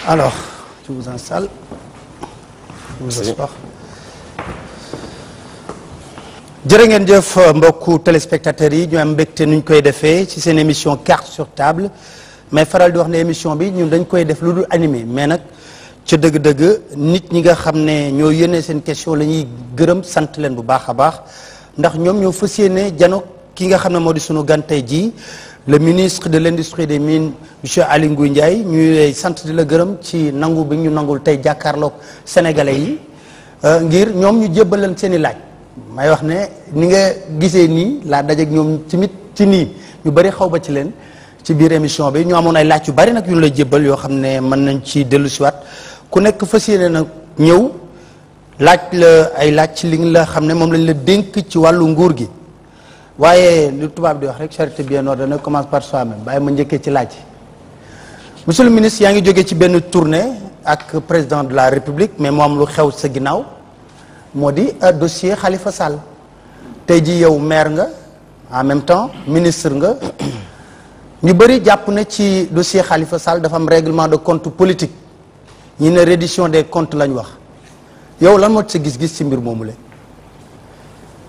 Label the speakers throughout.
Speaker 1: Alors, je vous installe. Je vous assois. jërë ngeen jëf mbokku téléspectateurs yi ñu am mbégte nuñ koy defee ci seen émission carte sur table mais faral di wax ne émission bi ñun dañ koy def lu dul animé mais nag ca dëgg-dëgg nit ñi nga xam ne ñoo yónnee seen question la ñuy gërëm sant leen bu baax a baax ndax ñoom ñoo fas yéene jano ki nga xam ne moo di sunu gan tey jii le ministre de l'industrie des mines monsieur Aly Ngouille Ndiaye ñuy lay sant di la gërëm ci nangu bi ñu nangul tey jàkkaarloog sénégalais yi ngir ñoom ñu jébbal leen seen i laaj. may wax ne ni nga gisee nii laa dajeek ñoom tamit ci nii ñu bari xaw ba ci leen ci biir émission bi ñu amoon ay laaj yu bari nag yu ñu lay jébbal yoo xam ne mën nañ ci dellu siwaat ku nekk fas yéene nag ñëw laaj la ay laaj ci li nga la xam ne moom lañ la dénk ci wàllu nguur gi waaye li tubaab di wax rek charité bien ordonnée commence par soi-même bàyyi ma njëkkee ci laaj monsieur le ministre yaa ngi jógee ci benn tournée ak président de la république mais moo am lu xew sa ginnaaw moo di dossier Khalifa Sall tey jii yow maire nga en même temps ministre nga ñu bëri jàpp ne ci dossier Khalifa Sall dafa am règlement de compte politique ñi ne reddition des comptes lañ wax yow lan moo sa gis-gis ci mbir moomu la.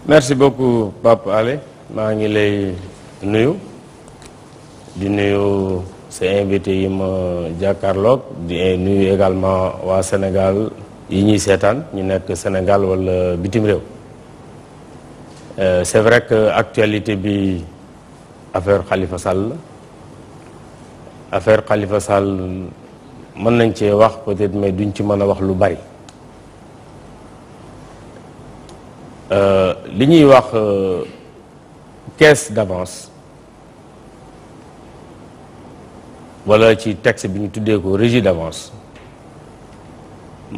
Speaker 2: merci beaucoup Pape Alé maa ngi lay nuyu di nuyu sa invité yi ma jàkkaarloog di nuyu également waa Sénégal yi ñuy seetaan ñu nekk Sénégal wala bitim réew c'est vrai que actualité bi affaire Khalifa Sall la affaire Khalifa Sall mën nañ cee wax peut-être mais duñ ci mën a wax lu bari li ñuy wax caisse d'avance wala ci texte bi ñu tuddee ko régie d'avance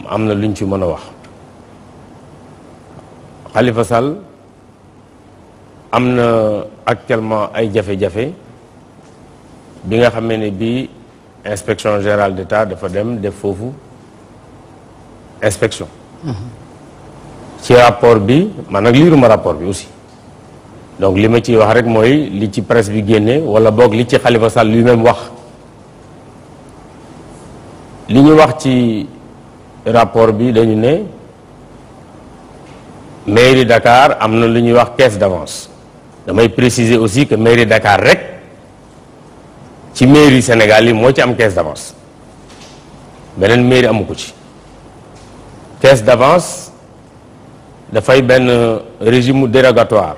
Speaker 2: am na lu ñu ci mën a wax Khalifa Sall am na actuellement ay jafe-jafe bi nga xamee ne bii inspection générale d'État dafa dem def foofu inspection ci rapport bi man nag liiruma rapport bi aussi donc li ma ciy wax rek mooy li ci presse bi génne wala boog li ci Khalifa Sall lui-même wax li ñu wax ci rapport bi dañu ne mairie Dakar am na lu ñuy wax caisse d'avance damay préciser aussi que mairie Dakar rek ci mairie Sénégal yi moo ci am caisse d'avance beneen mairie amu ko ci caisse d'avance dafay benn régime dérogatoire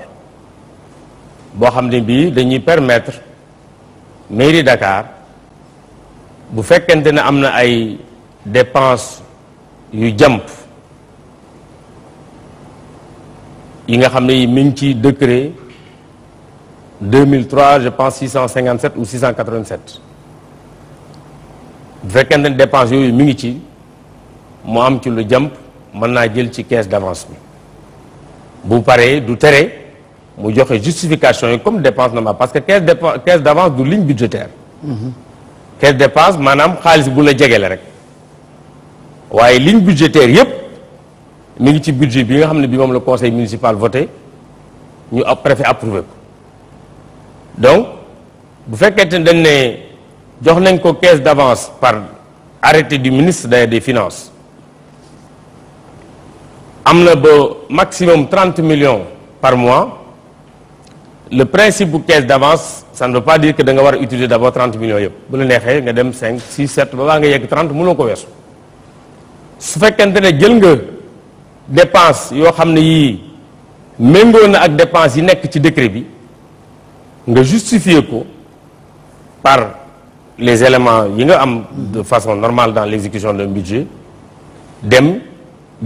Speaker 2: boo xam ne bii dañuy permettre mairie Dakar bu fekkente ne am na ay dépenses yu jàmp yi nga xam ne yi mi ngi ci décret 2003 je pense 657 ou 687 bu fekkente ne dépenses yooyu mi ngi ci mu am ci lu jàmp mën naa jël ci caisse d'avance bi bu paree du tere mu joxe justification yi comme dépense normale parce que caisse d'avance du ligne budgétaire caisse dépense maanaam xaalis bu la jege la rek waaye ligne budgétaire yépp mi ngi ci budget bi nga xam ne bi moom la conseil municipal voté ñu ab préfet approuvé ko donc bu fekkente ne dañ ne jox nañ ko caisse d'avance par arrêté du ministre des finances am na ba maximum 30 millions par mois le principe bu caisse d'avance ça ne veut pas dire que da nga war a utiliser d'abord 30 millions yëpp bu la neexee nga dem 5 6 7 ba baa nga yegg 30 mënoo ko weesu su fekkente ne jël nga dépense yoo xam ne yii méngoo na ak dépense yi nekk ci décret bi nga justifier ko par les éléments yi nga am de façon normale dans l'exécution d'un budget dem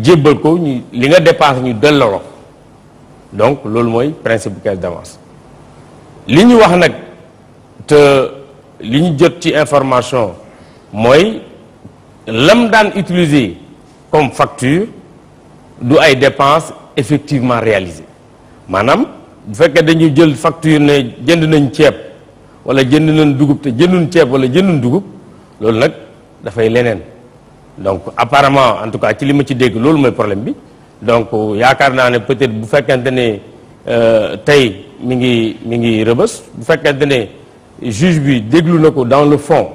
Speaker 2: jébbal ko ñu li nga dépense ñu delloo donc loolu mooy principe bu caisse d'avance li ñu wax nag te li ñu jot ci information mooy lam daan utiliser comme facture du ay dépenses effectivement réalisées maanaam bu fekkee dañuy jël facture ne jënd nañ ceeb wala jënd nañ dugub te jënduñ ceeb wala jënduñ dugub loolu nag dafay leneen donc apparemment en tout cas ci li ma ci dégg loolu mooy problème bi donc yaakaar naa ne peut-être bu fekkente ne tey mi ngi rëbës bu fekkente ne juge bi déglu na ko dans le fond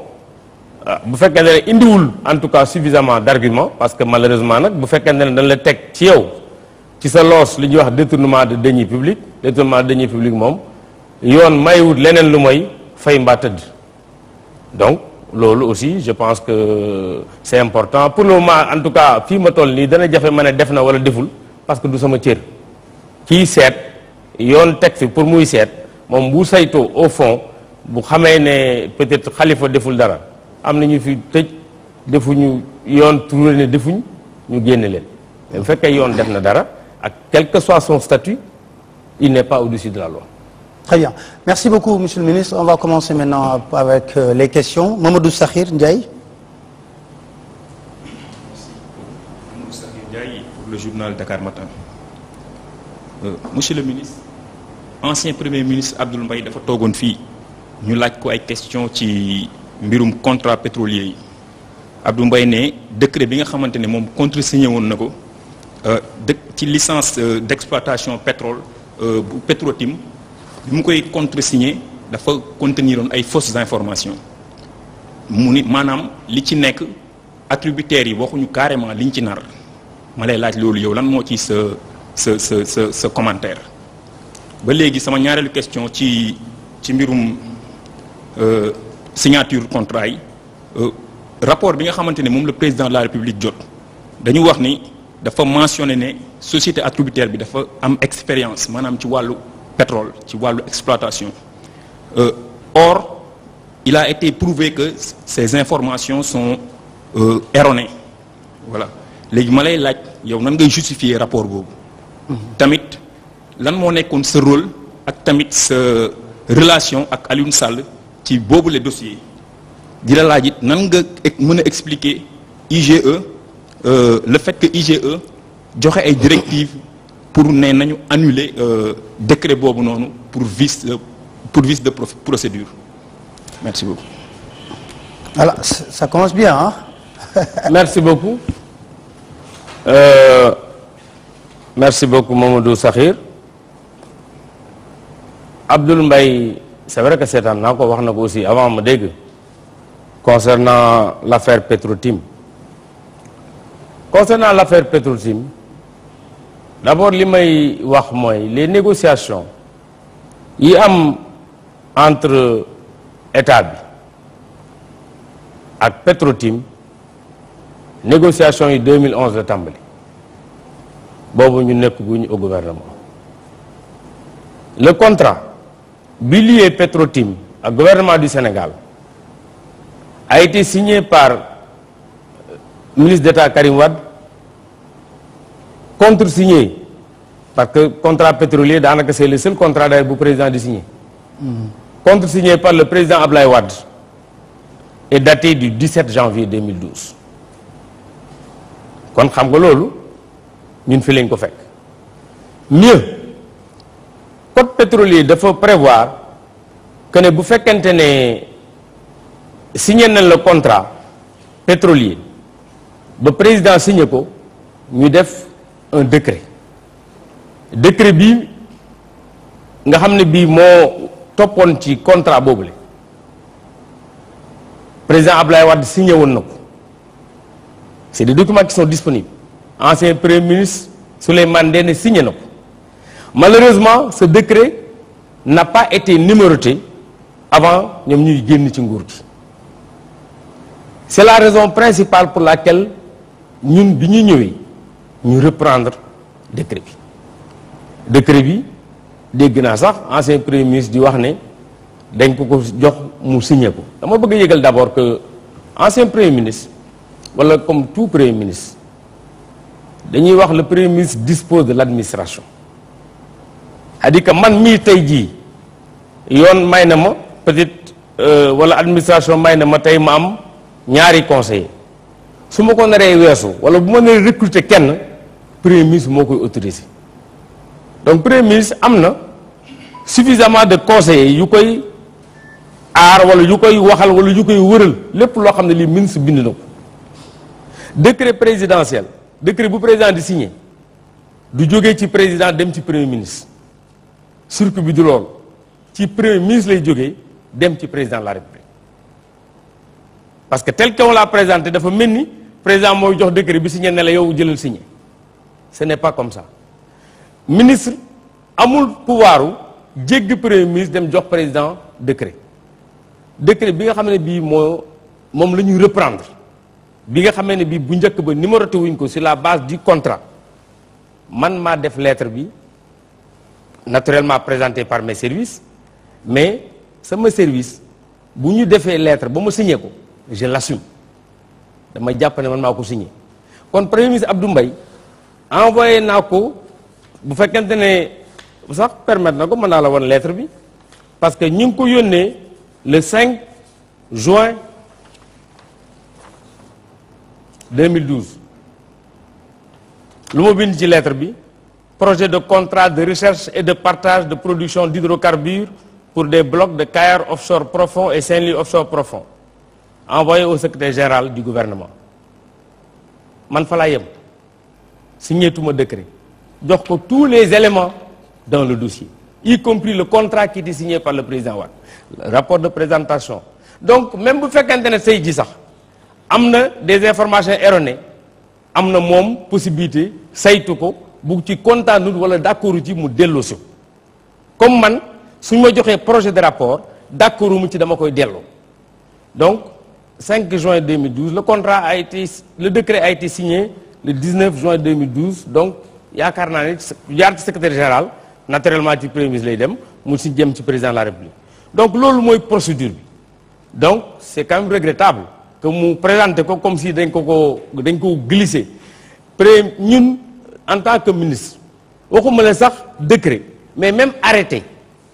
Speaker 2: bu fekkee ne indiwul en tout cas suffisamment d'arguments parce que malheureusement nag bu fekkee ne dañ la teg ci yow ci sa loos li ñuy wax détournement de deniers publics moom yoon maywut leneen lu mooy fay mbaa tëdd donc loolu aussi je pense que c'est important pour le moment en tout cas fii ma toll nii dana jafe ma ne def na wala deful parce que du sama cër kii seet yoon teg fi pour muy seet moom bu saytoo au fond bu xamee ne peut-être Khalifa deful dara am na ñu fi tëj defuñu yoon trouvé ne defuñ ñu génne leen mais bu fekkee yoon def na dara ak quel que soit son statut il n'est pas au-dessus de la loi.
Speaker 1: Très bien. Merci beaucoup, Monsieur le Ministre. On va commencer maintenant avec les questions. Mamadou Sakhir Ndiaye.
Speaker 3: Mamadou Sakhir Ndiaye pour le journal Dakar Matin. Monsieur le ministre, ancien Premier ministre Abdoul Mbaye dafa toogoon fii ñu laaj ko ay question ci mbirum contrat pétrolier yi Abdoul Mbaye ne décret bi nga xamante ne moom contresigné woon na ko ci licence d'exploitation pétrole bu Petrotim bi mu koy contresigné dafa contenir woon ay fausses informations mu ni maanaam li ci nekk attributaires yi waxuñu carrément liñ ci nar ma lay laaj loolu yow lan moo ci sa commentaire. ba léegi sama ñaareelu question ci mbirum signature contrat yi rapport bi nga xamante ne moom le président de la République jot dañu wax ni dafa mentionné ne société attributaire bi dafa am expérience maanaam ci wàllu pétrole ci wàllu exploitation or il a été prouvé que ces informations sont erronées voilà léegi ma lay laaj yow nan ngay justifier rapport boobu tamit lan moo nekkoon sa rôle ak tamit sa relation ak Alioune Sall ci boobu les dossiers di la laaj it nan nga mën a expliquer IGE le fait que IGE joxe ay directives pour ne nañu annuler décret boobu noonu pour vice de procédure merci beaucoup.
Speaker 1: Voilà, ça commence bien hein.
Speaker 2: Merci beaucoup. Merci beaucoup Mamadou Sakhir. Abdoul Mbaye c'est vrai que seetaan naa ko wax na ko aussi avant ma dégg concernant l'affaire Petrotim. Concernant l'affaire Petrotim d'abord li may wax mooy les négociations yi am entre état bi ak Petrotim négociations yi 2011 la tàmbali boobu ñu nekk guñu au gouvernement le contrat bi lié Petrotim ak gouvernement du Sénégal a été signé par ministre d'État Karim Wade contresigné parce que contrat pétrolier daanaka c'est le seul contrat d'ailleurs bu président di signé contresigné par le président Ablaye Wade et daté du 17 janvier 2012 kon xam nga loolu ñun fi lañ ko fekk mieux code pétrolier dafa prévoir que ne bu fekkente ne signé nañ le contrat pétrolier ba président signé ko ñu def un décret bii nga xam ne bii moo toppoon ci contrat boobule président Ablaye Wade signé woon na ko c'est des documents qui sont disponibles ancien premier ministre Souleymane Ndéné signé na ko malheureusement ce décret n'a pas été numéroté avant ñoom ñuy génn ci nguur gi c'est la raison principale pour laquelle ñun bi ñu ñëwee ñu reprendre décret bi dégg naa sax ancien premier ministre di wax ne dañ ko jox mu signé ko dama bëgg a yëgal d'abord que ancien premier ministre wala comme tout premier ministre dañuy wax le premier ministre dispose de l'administration c'est-à-dire que man mii tey jii yoon may na ma peut-être wala administration may na ma tey ma am ñaari conseiller su ma ko naree weesu wala bu ma naree recruter kenn premier ministre moo koy autoriser donc premier ministre am na suffisamment de conseillers yu koy aar wala yu koy waxal wala yu koy wëral lépp loo xam ne lii ministre bind na ko décret présidentiel décret bu président di signé du jógee ci président dem ci premier ministre circuit bi du loolu ci premier ministre lay jógee dem ci président de la république parce que tel qu'on l'a présenté dafa mel ni président mooy jox décret bi signé ne la yow jëlal signé ce n'est pas comme ça ministre amul pouvoiru jéggi premier ministre dem jox président décret bi nga xam ne bii moom la ñuy reprendre bi nga xamee ne bii bu njëkk ba numéroté wuñ ko sur la base du contrat man maa def lettre bi naturellement présenté par mes services mais sama service bu ñu defee lettre ba ma signé ko je l'assume dama jàpp ne man maa ko signé kon premier ministre Abdou Mbaye envoyé naa ko bu fekkente ne sax permettre na ko mën naa la woon lettre bi parce que ñu ngi ko yónnee le 5 juin 2012 lu ma bind ci lettre bi projet de contrat de recherche et de partage de production d'hydrocarbures pour des blocs de Kayar offshore profond et Saint-Louis offshore profond envoyé au secrétaire général du gouvernement man fa laa yem signétuma décret jox ko tous les éléments dans le dossier y compris le contrat qui était signé par le président Wade le rapport de présentation donc même bu fekkente ne tey ji sax am na des informations erronées am na moom possibilité saytu ko bu ci kontaanul wala d'accord ci mu delloosi comme man suñ ma joxee projet de rapport d'accord mu ci dama koy delloo donc 5 juin 2012 le décret a été signé le 19 juin 2012 donc yaakaar naa ne jaar ci secrétaire général naturellement ci premier ministre lay dem mu si jëm ci président de la république donc loolu mooy procédure bi donc c'est quand même regrettable que mu présenté ko comme si dañ ko glisser ñun en tant que ministre waxuma la sax décret mais même arrêté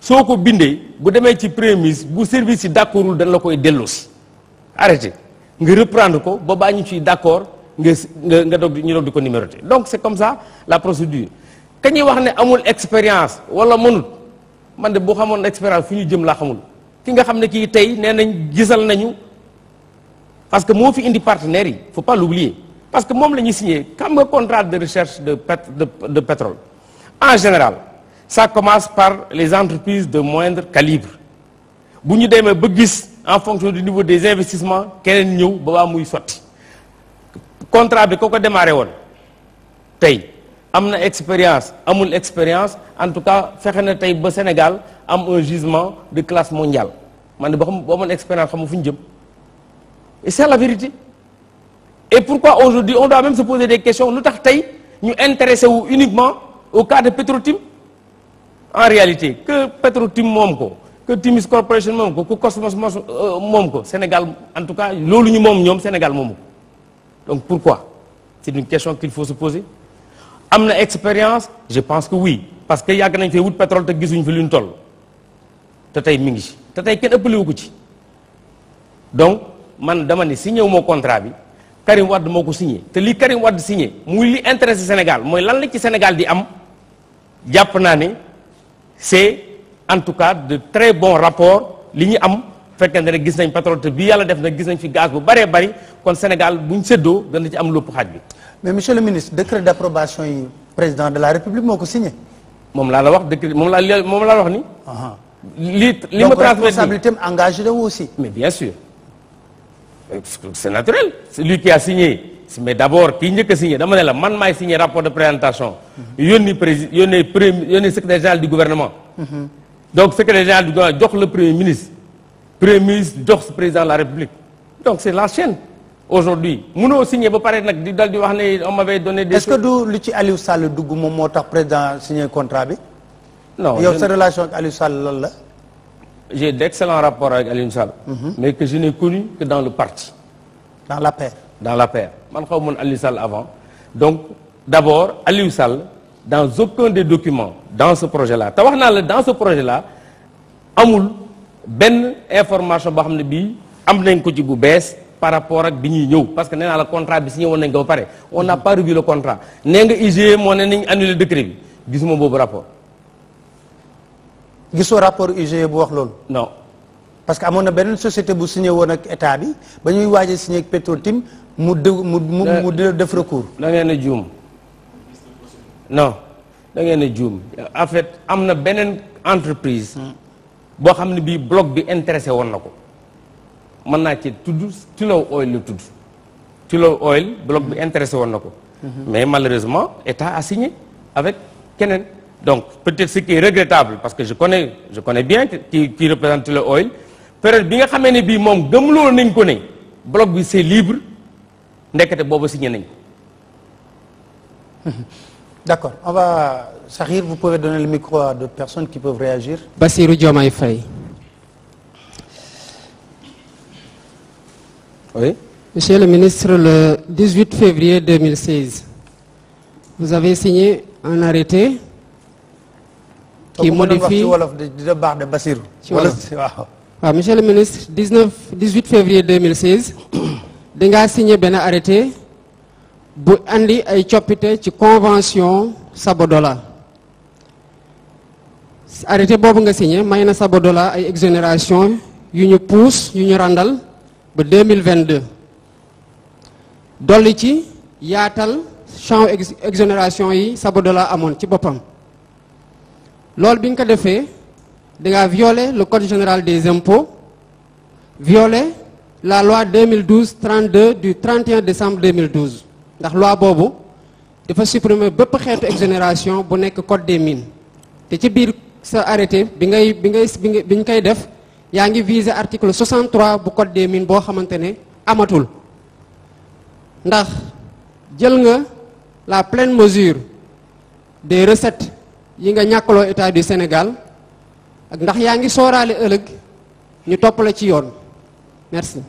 Speaker 2: soo ko bindee bu demee ci premier ministre bu service yi d'accordul dañ la koy delloosi arrêté nga reprendre ko ba baa ñu ciy d'accord nga doog ñu doog di ko numéroter donc c'est comme ça la procédure ka ñuy wax ne amul expérience wala mënut man de boo xamoon expérience fu ñu jëm laa xamul ki nga xam ne kii tey nee nañ gisal nañu parce que moo fi indi partenaires yi faut pas l'oublier parce que moom la ñuy signé xam nga contrat de recherche de pétrole en général ça commence par les entreprises de moindre calibre bu ñu demee ba gis en fonction du niveau des investissements keneen ñëw ba waa muy sotti contrat bi ko démarré woon tey am na expérience amul expérience en tout cas fexe na tey ba Sénégal am un gisement de classe mondiale man de ba xam boo amoon expérience xam nga fu ñu jëm et c'est la vérité et pourquoi aujourd'hui on doit même se poser des questions lu tax tey ñu intéressé wu uniquement au cas de Petro-Tim en réalité que Petro-Tim moom ko que Timis Corporation moom ko que Cosmos moom ko Sénégal en tout cas loolu ñu moom ñoom Sénégal moomu ko donc pourquoi c'est une question qu'il faut se poser am na expérience je pense que oui parce que yàgg nañ fee wut pétrole te gisuñ fi lu ñu toll te tey mi ngi ci te tey kenn ëppalewu ko ci donc man dama ne signé wu moo contrat bi Karim Wade moo ko signé te li Karim Wade signé muy li intéressé Sénégal mooy lan la ci Sénégal di am jàpp naa ne c'est en tout cas de très bons rapports li ñu am fekkente ne gis nañ pétrole te bii yàlla def na gis nañ fi gaz bu bëree bëri kon Sénégal buñ séddoo dana ci am lépp xaaj bi.
Speaker 1: mais monsieur le ministre décret d'approbation yi président de la République moo ko signé.
Speaker 2: moom laa la wax décret moom laa wax ni. li ma
Speaker 1: donc responsabilité am engagé na aussi.
Speaker 2: mais bien sûr c'est naturel c'est lui qui a signé mais d'abord kii njëkk a signé dama ne la man maay signé rapport de présentation. yónni yónni secrétaire général du gouvernement. donc secrétaire général du gouvernement jox le premier ministre jox président de la République donc c'est la chaîne. aujourd'hui mënoo signé ba pare nag di dal di wax ne on m'avait donné des.
Speaker 1: est-ce que du lu ci Aliou Sall dugg moom moo tax président signé contrat bi.
Speaker 2: non
Speaker 1: yow sa relation ak Aliou Sall lan la.
Speaker 2: j'ai d'excellents rapports avec Aliou Sall. mais que je n'ai connu que dans le parti.
Speaker 1: dans l'APR.
Speaker 2: dans l'APR man xaw ma Aliou Sall avant donc d'abord Aliou Sall dans aucun des documents dans ce projet-là te wax naa la dans ce projet-là amul benn information boo xam ne bii am nañ ko ci bu bees. par rapport ak bi ñuy ñëw parce que nee naa la contrat bi signé woon nañ ko ba pare on n'a pas revu le contrat nee nga IGE moo ne nañ annulé décret bi gisuma boobu rapport.
Speaker 1: gisoo rapport IGE bu wax loolu.
Speaker 2: non
Speaker 1: parce que amoon na beneen société bu signé woon ak état bi ba ñuy waaj a signé ak Petro-Tim mu def recours.
Speaker 2: da ngeen a juum non da ngeen a juum en fait am na beneen entreprise. boo xam ne bii bloc bi intéressé woon na ko. mën naa ci tudd Tullow Oil la tudd Tullow Oil bloc bi intéressé woon na ko mais malheureusement État a signé avec keneen donc peut-être ce qui est regrettable parce que je connais bien qui représente Tullow Oil période bi nga xamee ne bii moom gëmloo nañ ko ne bloc bi c'est libre ndekete boobu signé nañ ko.
Speaker 1: D'accord, on va Sakhir, vous pouvez donner le micro à d'autres personnes qui peuvent réagir.
Speaker 4: Bassirou Diomaye Faye.
Speaker 2: Oui.
Speaker 4: Monsieur le ministre, le 18 février 2016, vous avez signé un arrêté qui modifie... Monsieur le ministre, 18 février 2016, vous avez signé un arrêté bu andi ay coppite ci convention Sabodola. Arrêté boobu nga signé may na Sabodola ay exonération yu ñu pousse yu ñu randal ba 2022 dolli ci yaatal champ exonération yi Sabodola amoon ci boppam loolu bi nga ko defee da nga violer le code général des impôts violer la loi 2012-32 du 31 décembre 2012 ndax loi boobu dafa supprimer bépp xeetu exonération bu nekk code des mines te ci biir sa arrêté bi ñu koy def yaa ngi viser article 63 bu code des mines boo xamante ne amatul ndax jël nga la pleine mesure des recettes yi nga ñàkkaloo état du Sénégal ak ndax yaa ngi sooraale ëllëg ñu topp la ci yoon merci.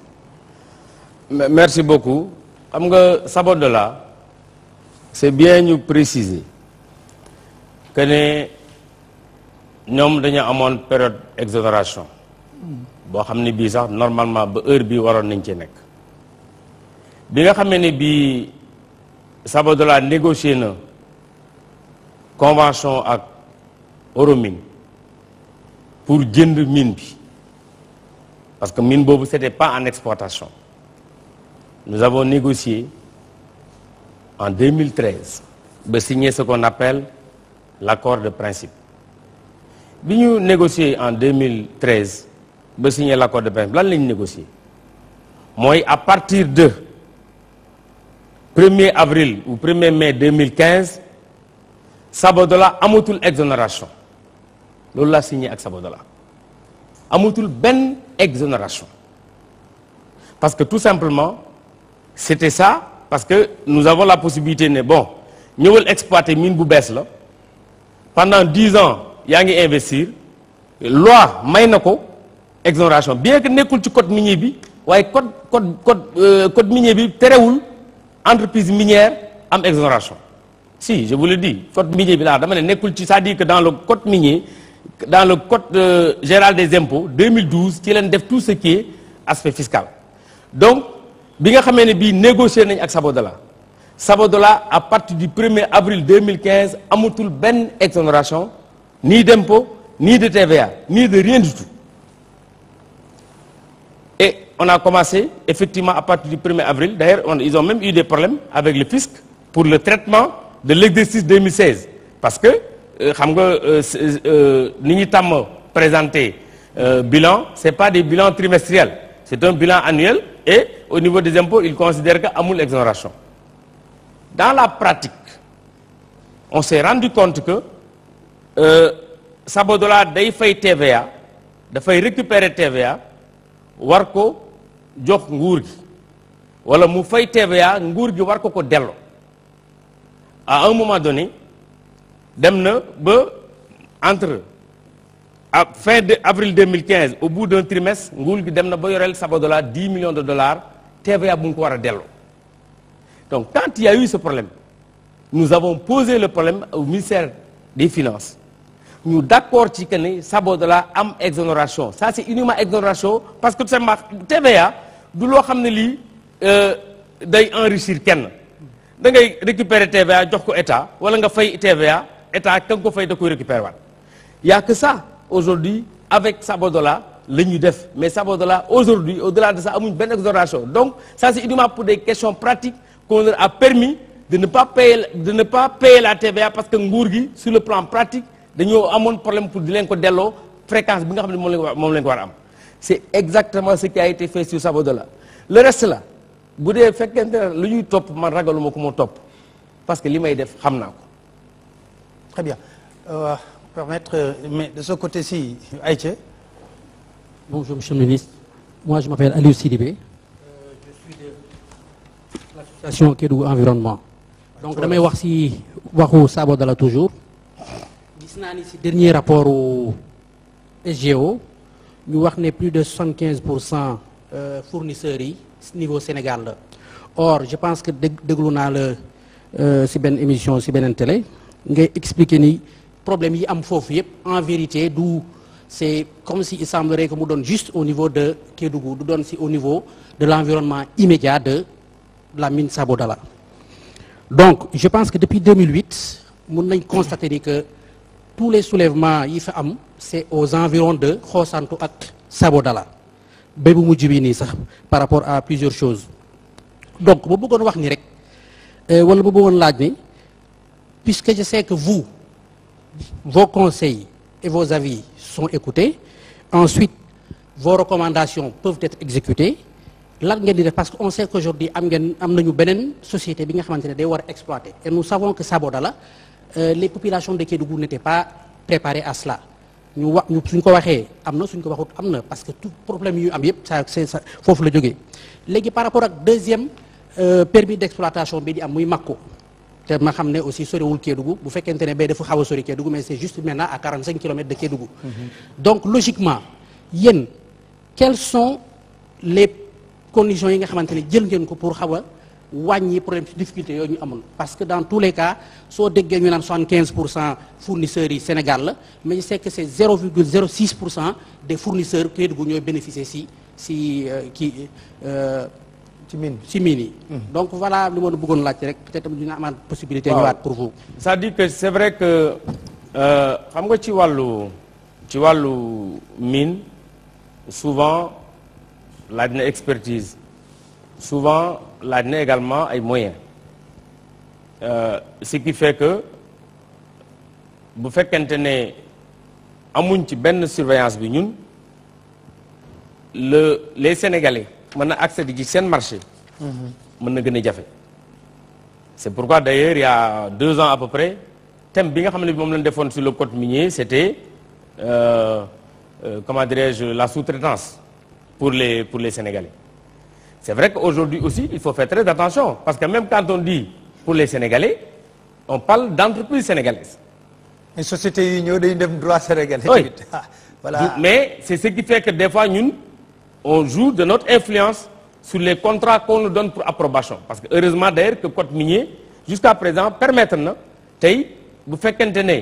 Speaker 2: Merci beaucoup. xam nga Sabodola c'est bien ñu préciser que ne ñoom dañu amoon période exonération boo xam ne bii sax normalement ba heure bii waroon nañ ci nekk bi nga xamee ne bii Sabodola négocié na convention ak Oromine pour jënd mine bi parce que mine boobu c'était pas en exploitation. Nous avons négocié en 2013 de signer ce qu'on appelle l'accord de principe. Bi ñu négocié en 2013 de signer l'accord de principe lan lañu négocié mooy à partir de 1er avril ou 1er mai 2015 Sabodola amatul exonération loolu laa signé ak Sabodola amatul benn exonération parce que tout simplement c'était ça parce que nous avons la possibilité ne bon ñëwal exploiter mine bu bees la pendant 10 ans yaa ngi investir loi may na ko exonération bien que nekkul ci code minier bi waaye code minier bi terewul entreprise minière am exonération si je vous le dis code minier bi laa dama ne nekkul ci c'est-à-dire que dans le code minier dans le code général des impôts 2012 ci leen def tout ce qui est aspect fiscal donc bi nga xamee ne bii négocié nañ ak Sabodola à partir du 1er avril 2015 amatul benn exonération ni d'impôt ni de TVA ni de rien du tout et on a commencé effectivement à partir du 1er avril d'ailleurs ils ont même eu des problèmes avec le fisc pour le traitement de l'exercice 2016 parce que xam nga ni ñu tàmm présenter bilan c'est pas des bilans trimestriels c'est un bilan annuel et au niveau des impôts ils considèrent que amul exonération dans la pratique on s'est rendu compte que Sabodola day fay TVA dafay récupérer TVA war ko jox nguur gi wala mu fay TVA nguur gi war ko delloo à un moment donné dem na ba entre à fin de avril 2015 au bout d'un trimestre nguur gi dem na ba yoreel Sabodola 10 millions de dollars TVA bu mu ko war a delloo donc quand il y a eu ce problème nous avons posé le problème au ministère des Finances ñu d'accord ci que ne Sabodola am exonération ça c'est uniquement exonération parce que tout simplement TVA du loo xam ne lii day enrichir kenn da ngay récupérer TVA jox ko état wala nga fay TVA état ka nga ko fay da koy récupérer waat y a que ça aujourd'hui avec Sabodola la ñuy def mais Sabodola aujourd'hui au-delà de ça amuñ benn exonération donc ça c'est uniquement pour des questions pratiques qu'on leur a permis de ne pas payer la TVA parce que nguur gi sur le plan pratique dañoo amoon problème pour di leen ko delloo fréquence bi nga xam ne moom lañ ko war a am c'est exactement ce qui a été fait sur Sabodala. Le reste là bu dee fekkente ne lu ñuy topp man ragaluma ko moo topp parce que li may def xam naa ko.
Speaker 1: Très bien. Permettre, mais de ce côté-ci, Aïcha.
Speaker 5: Bonjour Monsieur le Ministre. Moi je m'appelle Aliou Sidibé. Je suis de l'association Kédougou Environnement. Donc damay wax ci waxu Sabodala toujours. Gis naa ni ci dernier rapport au SGO ñu wax ne plus de 75% fournisseurs yi niveau Sénégal la. Or je pense que déglu naa la ci benn émission ci beneen télé ngay expliquer ni problème yi am foofu yëpp en vérité du c'est comme si il semblerait que mu doon juste au niveau de Kédougou du doon si au niveau de l'environnement immédiat de la mine Sabodala. Donc je pense que depuis 2008 mun nañ constater ni que tous les soulèvements yi fa am c'est aux environs de Xosanto ak Sabodala ba bu mujj bi nii sax par rapport à plusieurs choses. Donc ba bëggoon wax ni rek wala ba bëggoon laaj ni puisque je sais que vous vos conseils et vos avis sont écoutés, ensuite vos recommandations peuvent être exécutées lan ngeen di def parce que on sait qu'aujourd'hui am nañu beneen société bi nga xamante ne day war a exploiter et nous savons que Sabodala les populations de Kédougou n'étaient pas préparées à cela ñu suñ ko waxee am na suñ ko waxut am na parce que tout problème yu am yëpp ça foofu la jógee léegi par rapport ak deuxième permis d'exploitation bi di am muy Mako te ma xam ne aussi soriwul Kédougou bu fekkente ne bay dafa xaw a sori Kédougou mais c'est juste maintenant à 45 kilomètres de Kédougou. Donc logiquement yéen quelles sont les conditions yi nga xamante ne jël ngeen ko pour xaw a wàññi problème ci difficulté yooyu ñu amoon parce que dans tous les cas soo déggee ñu naan 75% fournisseurs yi Sénégal la mais je sais que c'est 0,06% des fournisseurs Kédougou ñooy bénéficier ci kii. ci mine yi. Donc voilà li ma bëggoon laajte rek peut-être dina amaat possibilité ñëwaat pour vous.
Speaker 2: C'est-à-dire que c'est vrai que xam nga ci wàllu mine souvent laaj na expertise souvent laaj na également ay moyens ce qui fait que bu fekkente ne amuñ ci benn surveillance bi ñun les Sénégalais. mën na accéder ci seen marché mën na gën a jafe c'est pourquoi d'ailleurs il y a 2 ans à peu près thème bi nga xam ne bi moom lañ defoon sur le code minier c'était comment dirais-je la sous-traitance pour les Sénégalais. C'est vrai qu'aujourd'hui aussi il faut faire très attention parce que même quand on dit pour les Sénégalais on parle d'entreprises sénégalaises.
Speaker 1: une société yu ñëw dañu dem droit sénégalais.
Speaker 2: Oui.
Speaker 1: Voilà.
Speaker 2: Mais c'est ce qui fait que des fois ñun on joue de notre influence sur les contrats qu'on nous donne pour approbation parce que heureusement d'ailleurs que code minier jusqu'à présent permettre na tey bu fekkente ne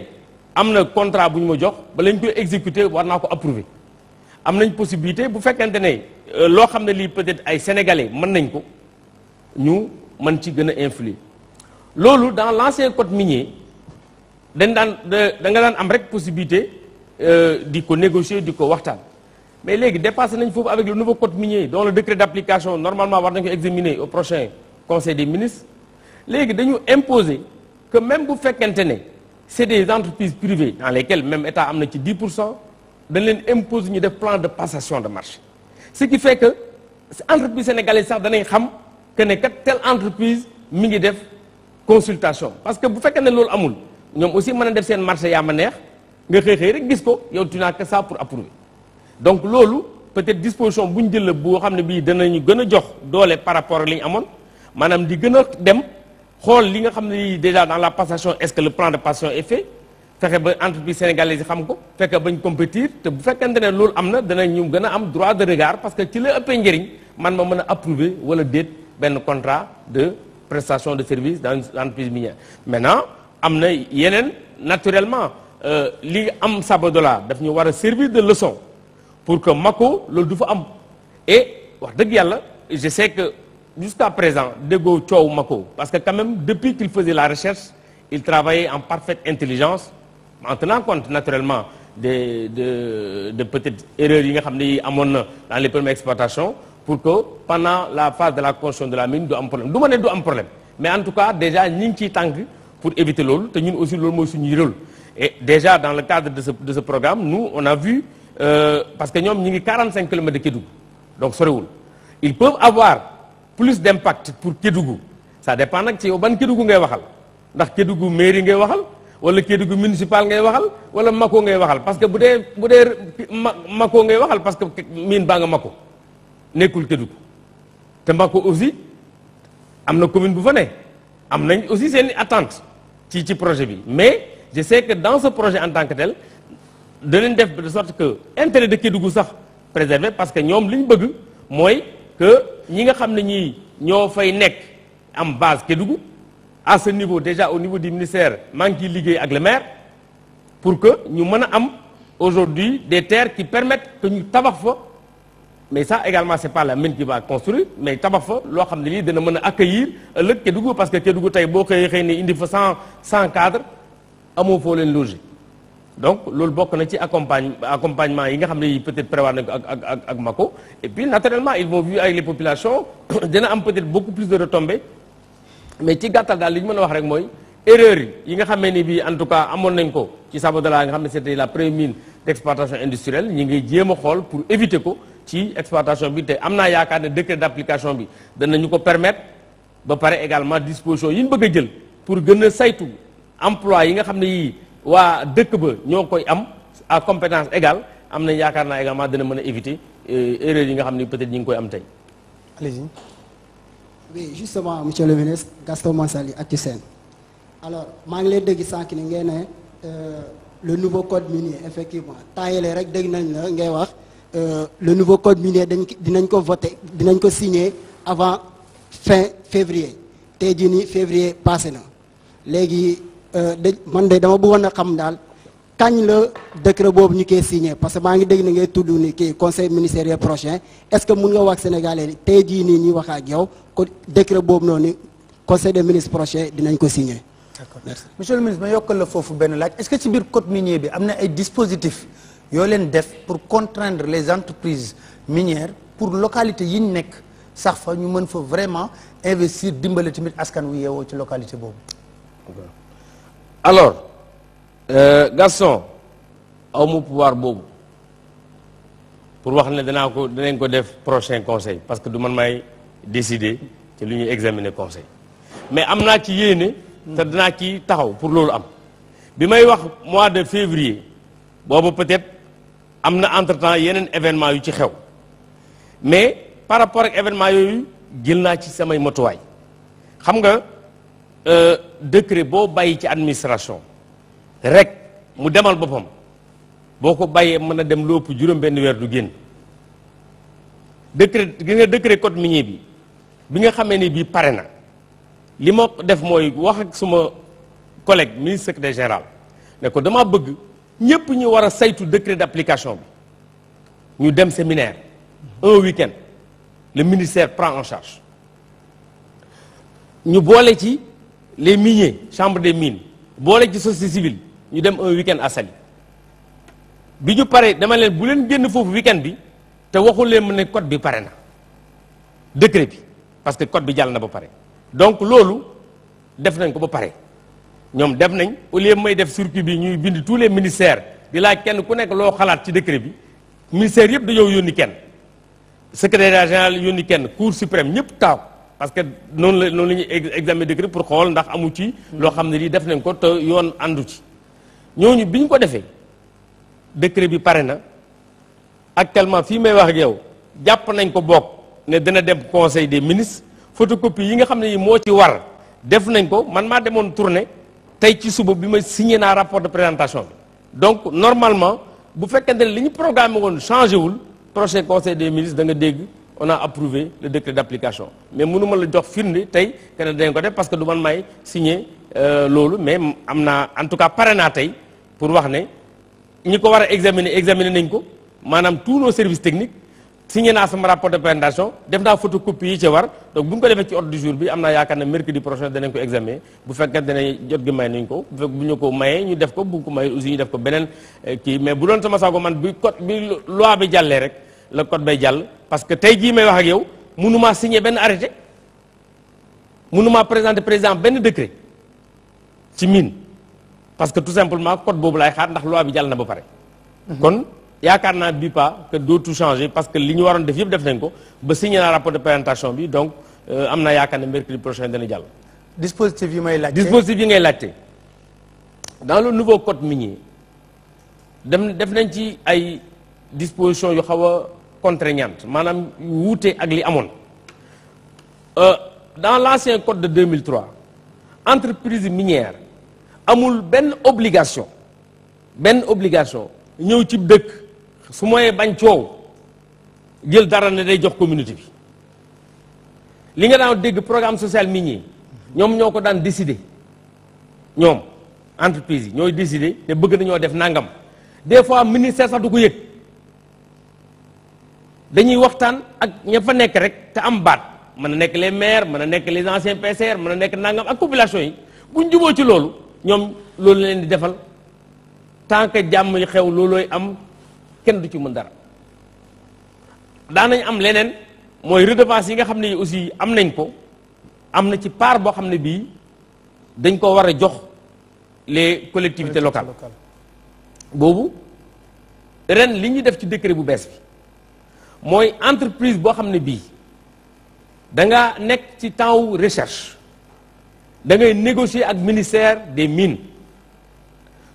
Speaker 2: am na contrat bu ñu ma jox ba lañ koy exécuter war naa ko approuver am nañ possibilité bu fekkente ne loo xam ne lii peut-être ay sénégalais mën nañ ko ñu mën ci gën a influer loolu dans l'ancien code minier da nga daan am rek possibilité di ko négocier di ko waxtaan. Mais léegi dépassé nañ foofu avec le nouveau code minier dont le décret d'application normalement war nañ ko examiner au prochain conseil des ministres léegi dañu imposer que même bu fekkente ne c'est des entreprises privées dans lesquelles même état am na ci 10% dañ leen imposer ñu def plan de passation de marché ce qui fait que entreprise sénégalaise sax danañ xam que ne kat telle entreprise mi ngi def consultation parce que bu fekkee ne loolu amul ñoom aussi mën a def seen marché yaa ma neex nga xëy rek gis ko yow tu n'as que ça pour approuver. Donc loolu peut-être disposition bu ñu jël la boo xam ne bii danañu gën a jox doole par rapport ak li ñu amoon maanaam di gën a dem xool li nga xam ne déjà dans la passation est-ce que le plan de passation est fait fexe ba entreprise sénégalaise yi xam ko fexe bañ compétir te bu fekkente ne loolu am na danañu gën a am droit de regard parce que ci la ëppee njëriñ man ma mën a approuver wala déet benn contrat de prestation de service dans une entreprise minière. Maintenant am na yeneen naturellement li am Sabodala daf ñu war a servir de leçon. Pour que Mako loolu du fa am et wax dëgg yàlla je sais que jusqu'à présent déggoo coow Mako parce que quand même depuis qu'il faisait la recherche il travaillait en parfaite intelligence en tenant compte naturellement de peut-être erreurs yi nga xam ne amoon na dans les premières exploitations pour que pendant la phase de la construction de la mine du am problème du ma ne du am problème mais en tout cas déjà ñi ngi ciy tànk pour éviter loolu te ñun aussi loolu mooy suñuy rôle et déjà dans le cadre de ce programme nous on a vu parce que ñoom ñi ngi 45 kilomètres de Kédougou donc soriwul ils peuvent avoir plus d'impact pour Kédougou ça dépend nag ci yow ban Kédougou ngay waxal ndax Kédougou mairie ngay waxal wala Kédougou municipal ngay waxal wala Mako ngay waxal parce que bu dee Mako ngay waxal parce que miin baa nga Mako nekkul Kédougou te Mako aussi am na commune bu fa ne am nañ aussi seen attente ci projet bi mais je sais que dans ce projet en tant que tel danañ def de sorte que intérêt de Kédougou sax préservé parce que ñoom li ñu bëgg mooy que ñi nga xam ne ñii ñoo fay nekk am base Kédougou à ce niveau déjà au niveau du ministère maa ngi ciy liggéey ak le maire pour que ñu mën a am aujourd'hui des terres qui permettent que ñu tabax fa mais ça également c'est pas la mine qui va construire mais tabax fa loo xam ne lii dana mën a accueillir ëllëg Kédougou parce que Kédougou tey boo xëy ni indi fa 100 cadres amoo foo leen loger donc loolu bokk na ci accompagnement yi nga xam ne yi peut-être prévoir nañ ko ak Mako et puis naturellement ils vont vivre avec les populations dina am peut-être beaucoup plus de retombées mais ci gàttal daal li ñu mën a wax rek mooy erreur yi nga xamee ni bii en tout cas amoon nañ ko ci Sabodala nga xam ne c'était la première mine d'exploitation industrielle ñi ngi jéem a xool pour éviter ko ci exploitation bi te am naa yaakaar ne décret d'application bi danañu ko permettre ba pare également disposition yi ñu bëgg a jël pour gën a saytu emploi yi nga xam ne yii waa dëkk ba ñoo koy am à compétence égale am nañ yaakaar naa également dana mën a éviter erreur yi nga xam ne peut-être ñi ngi koy am tey.
Speaker 1: Allez-y.
Speaker 6: Oui, justement, monsieur le ministre, Gaston Mansali, Actu-Sen. Alors, maa ngi lay dégg sànq ni ngeen ne le nouveau code minier effectivement temps yële rek dégg nañ la ngay wax le nouveau code minier dinañ ko voter dinañ ko signer avant fin février tey jii nii février passé na léegi man de dama bëggoon a xam daal kañ la décret boobu ñu koy signé parce que maa ngi dégg na ngay tudd ni kii conseil ministériel prochain est-ce que mun nga wax sénégalais tey jii nii ñuy wax ak yow ko décret boobu noonu conseil des ministres prochain dinañ ko signé.
Speaker 1: D'accord. Merci. Monsieur le ministre ma yokkal la foofu benn laaj est-ce que ci biir code minier bi am na ay dispositifs yoo leen def pour contraindre les entreprises minières pour localité yi ñu nekk sax fa ñu mën fa vraiment investir dimbale tamit askan wu yeewoo ci localité boobu.
Speaker 2: alors Gaston aw ma pouvoir boobu pour wax ne danañ ko def prochain conseil parce que du man may décider ci lu ñuy examiner conseil mais am naa ci yéene. te dinaa ci taxaw pour loolu am bi may wax mois de février boobu peut-être am na entre-temps yeneen événement yu ci xew mais par rapport ak événement yooyu jël naa ci samay motuwaay xam nga décret boo bàyyi ci administration rek mu demal boppam boo ko bàyyee mën a dem lu ëpp juróom-benn weer du génn décret gi nga décret code minier bi nga xamee ni bii pare na li ma def mooy wax ak suma collègue ministre secrétaire général ne ko dama bëgg ñëpp ñu war a saytu décret d'application bi ñu dem séminaire un week-end le ministère prend en charge ñu boole ci les miniers chambre des mines boole ci société civile ñu dem un week-end à Saly bi ñu paree dama leen bu leen génn foofu week-end bi te waxul leen mu ne code bi pare na décret bi parce que code bi jàll na ba pare donc loolu def nañ ko ba pare ñoom def nañ au lieu may def circuit bi ñuy bind tous les ministères di laaj kenn ku nekk loo xalaat ci décret bi ministère yëpp dañoo yónni kenn secrétaire général yónni kenn cour suprême ñëpp taaw parce que noonu la ñuy examiner décret pour xool ndax amu ci loo xam ne lii def nañ ko te yoon àndu ci ñooñu bi ñu ko defee décret bi pare na actuellement fii may wax ak yow jàpp nañ ko bokk ne dina dem conseil des ministres photocopie yi nga xam ne yi moo ci war def nañ ko man maa demoon tournée tey ci suba bi ma signé naa rapport de présentation bi donc normalement bu fekkente ne li ñu programmé woon changé wul prochain conseil des ministres da nga dégg on a approuvé le décret d'application mais mënuma la jox firnde tey que ne dañ ko def parce que du man may signé loolu mais am naa en tout cas pare naa tey pour wax ne ñi ko war a examiner nañ ko maanaam tous nos services techniques signé naa sama rapport de présentation def naa photocopie yi ci war donc bu ñu ko defee ci ordre du jour bi am naa yaakaar ne mercredi prochain danañ ko examiner bu fekkente ne jot gi may nañ ko bu fekk bu ñu ko mayee ñu def ko bu ko mayee aussi ñu def ko beneen kii mais bu doon sama sago man bi code bi loi bi jàllee rek la code bay jàll parce que tey jii may wax ak yow mënumaa signé benn arrêté mënumaa présenter président benn décret ci mine parce que tout simplement code boobu laay xaar ndax loi bi jàll na ba pare kon yaakaar naa bii pas que dootu changer parce que li ñu waroon def yëpp def nañ ko ba signé naa rapport de présentation bi donc am naa yaakaar ne mercredi prochain dana jàll.
Speaker 1: dispositif yi may laajte
Speaker 2: dispositif yi ngay laajte dans le nouveau code minier def nañ ci ay dispositions yu xaw a contraignantes maanaam yu wuute ak li amoon dans l'ancien code de 2003 entreprise minière amul benn obligation ñëw ci dëkk su mooy bañ coow jël dara ne day jox communauté bi li nga daan dégg programme social minier ñoom ñoo ko daan décider ñoom entreprise yi ñooy décider ne bëgg nañoo def nangam des fois ministère sax du ko yëg dañuy waxtaan ak ña fa nekk rek te am baat mën a nekk les maires mën a nekk les anciens PCR mën a nekk nangam ak population yi buñ juboo ci loolu ñoom loolu leen di defal tant que jàmm yi xew loolooy am kenn du ci mën dara daanañ am leneen mooy redevance yi nga xam ne aussi am nañ ko am na ci part boo xam ne bii dañ ko war a jox les collectivités locales boobu ren li ñu def ci décret bu bees bi mooy entreprise boo xam ne bii da nga nekk ci temps wu recherche da ngay négocier ak ministère des mines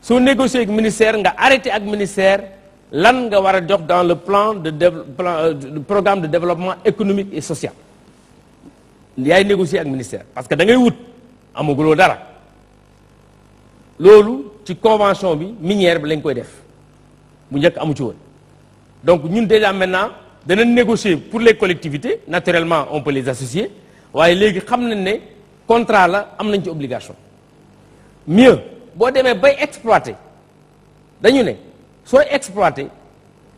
Speaker 2: soo négocier ak ministère nga arrêté ak ministère lan nga war a jox dans le programme de développement économique et social yaay négocier ak ministère parce que da ngay wut amaguloo dara loolu ci convention bi minière bi lañ koy def bu njëkk amu ci woon donc ñun déjà maintenant danañ négocier pour les collectivités naturellement on peut les associer waaye léegi xam nañ ne contrat la am nañ ci obligation mieux boo demee bay exploiter dañu ne sooy exploiter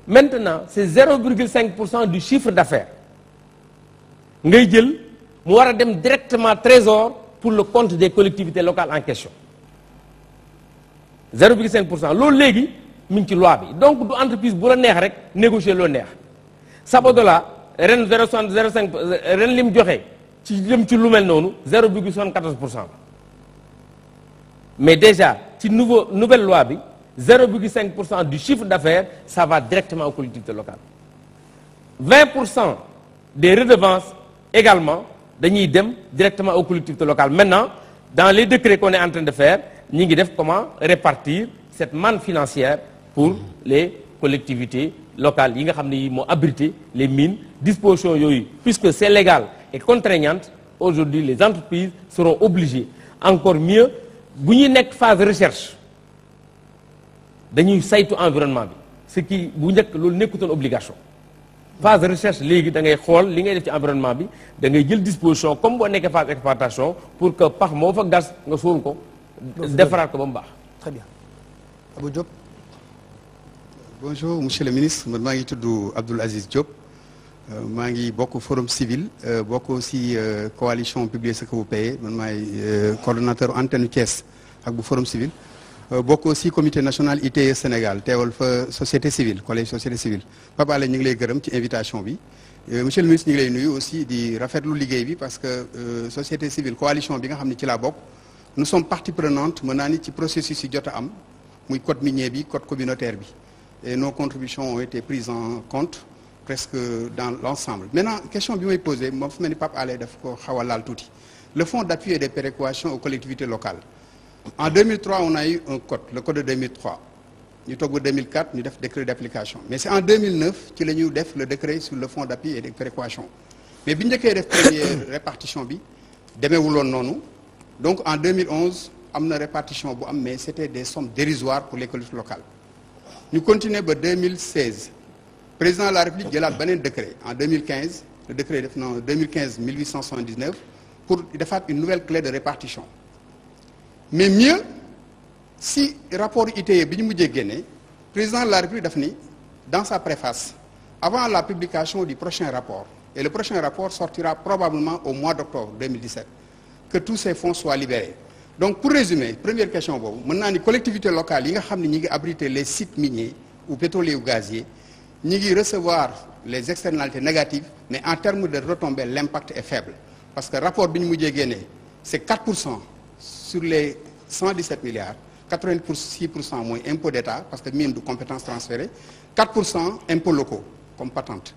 Speaker 2: maintenant c'est 0,5% du chiffre d'affaires ngay jël mu war a dem directement trésor pour le compte des collectivités locales en question 0,5% loolu léegi mi ngi ci loi bi donc du entreprise bu la neex rek négocier loo neex Sabodala ren 0,5 ren lim joxe ci lim ci lu mel noonu 0,74% mais déjà ci nouvelle loi bi 0,5% du chiffre d'affaires ça va directement aux collectivités locales 20% des redevances également dañuy dem directement aux collectivités locales maintenant dans les décrets qu'on est en train de faire ñi ngi def comment répartir cette manne financière pour les collectivités locales yi nga xam ne yi moo abrité les mines disposition yooyu puisque c'est légal et contraignante aujourd'hui les entreprises seront obligées encore mieux bu ñuy nekk phase recherche dañuy saytu environnement bi ce qui bu njëkk loolu nekkutoon obligation phase recherche léegi da ngay xool li ngay def ci environnement bi da ngay jël disposition comme boo nekkee phase exploitation pour que pax moo fa gas nga suul ko defaraat ko ba mu baax.
Speaker 1: Très bien. Abou Diop.
Speaker 7: Bonjour monsieur le ministre man maa ngi tudd Abdoul Aziz Diop maa ngi bokk forum civil bokk aussi coalition Publiez ce que vous payez man maay coordonnateur antenne Thiès ak bu forum civil bokk aussi comité national ITIE Sénégal teewal fa société civile collège société civile Pape Alé ñu ngi lay gërëm ci invitation bi monsieur le ministre ñu ngi lay nuyu aussi di rafetlu liggéey bi parce que société civile coalition bi nga xam ne ci laa bokk nous sommes partie prenante mën naa ni ci processus yi jot a am muy code minier bi code communautaire bi et nos contributions ont été prises en compte presque dans l'ensemble maintenant question bi may posé moom fu mel ni Pape Alé daf ko xaw a laal tuuti le fonds d'appui et de péréquation aux collectivités locales en 2003 on a eu un code le code de 2003 ñu toog ba 2004 ñu def décret d'application mais c'est en 2009 ci la ñu def le décret sur le fonds d'appui et de péréquation mais bi njëkkee def première répartition bi demeewuloon noonu donc en 2011 am na répartition bu am mais c'était des sommes dérisoires pour les collectivités locales ñu continuer ba 2016 président de la République jëlaat beneen décret en 2015 le décret def na 2015 1879 pour defaat une nouvelle clé de répartition mais mieux si rapport ITIE bi ñu mujjee génne président de la République daf ni dans sa préface avant la publication du prochain rapport et le prochain rapport sortira probablement au mois d'octobre 2017 que tous ces fonds soient libérés donc pour résumer première question boobu mën naa ni collectivités locales yi nga xam ne ñi ngi abriter les sites miniers ou pétroliers ou gaziers ñi ngi recevoir les externalités négatives mais en termes de retombées l'impact est faible parce que rapport bi ñu mujjee génnee c'est 4% sur les 117 milliards 86% mooy impôt d'État parce que mine du compétence transférée 4% impôts locaux comme patente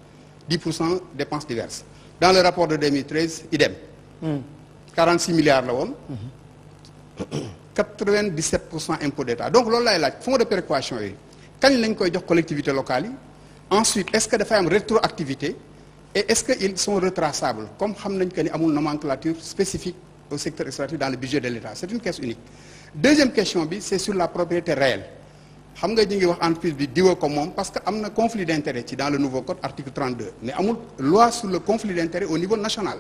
Speaker 7: 10% dépenses diverses dans le rapport de 2013 idem 46 milliards la woon 97% impôt d'État donc loolu laay laaj fonds de péréquation yi kañ lañ koy jox collectivités locales yi ensuite est-ce que dafay am rétroactivité et est-ce que ils sont retraçables comme xam nañ que ni amul nomenclature spécifique au secteur extractif dans le budget de l'État c'est une caisse unique deuxième question bi c'est sur la propriété réelle xam nga ñu ngi wax entreprise bi diwa ko moom parce que am na conflit d'intérêt ci dans le nouveau code article 32 mais amul loi sur le conflit d'intérêt au niveau national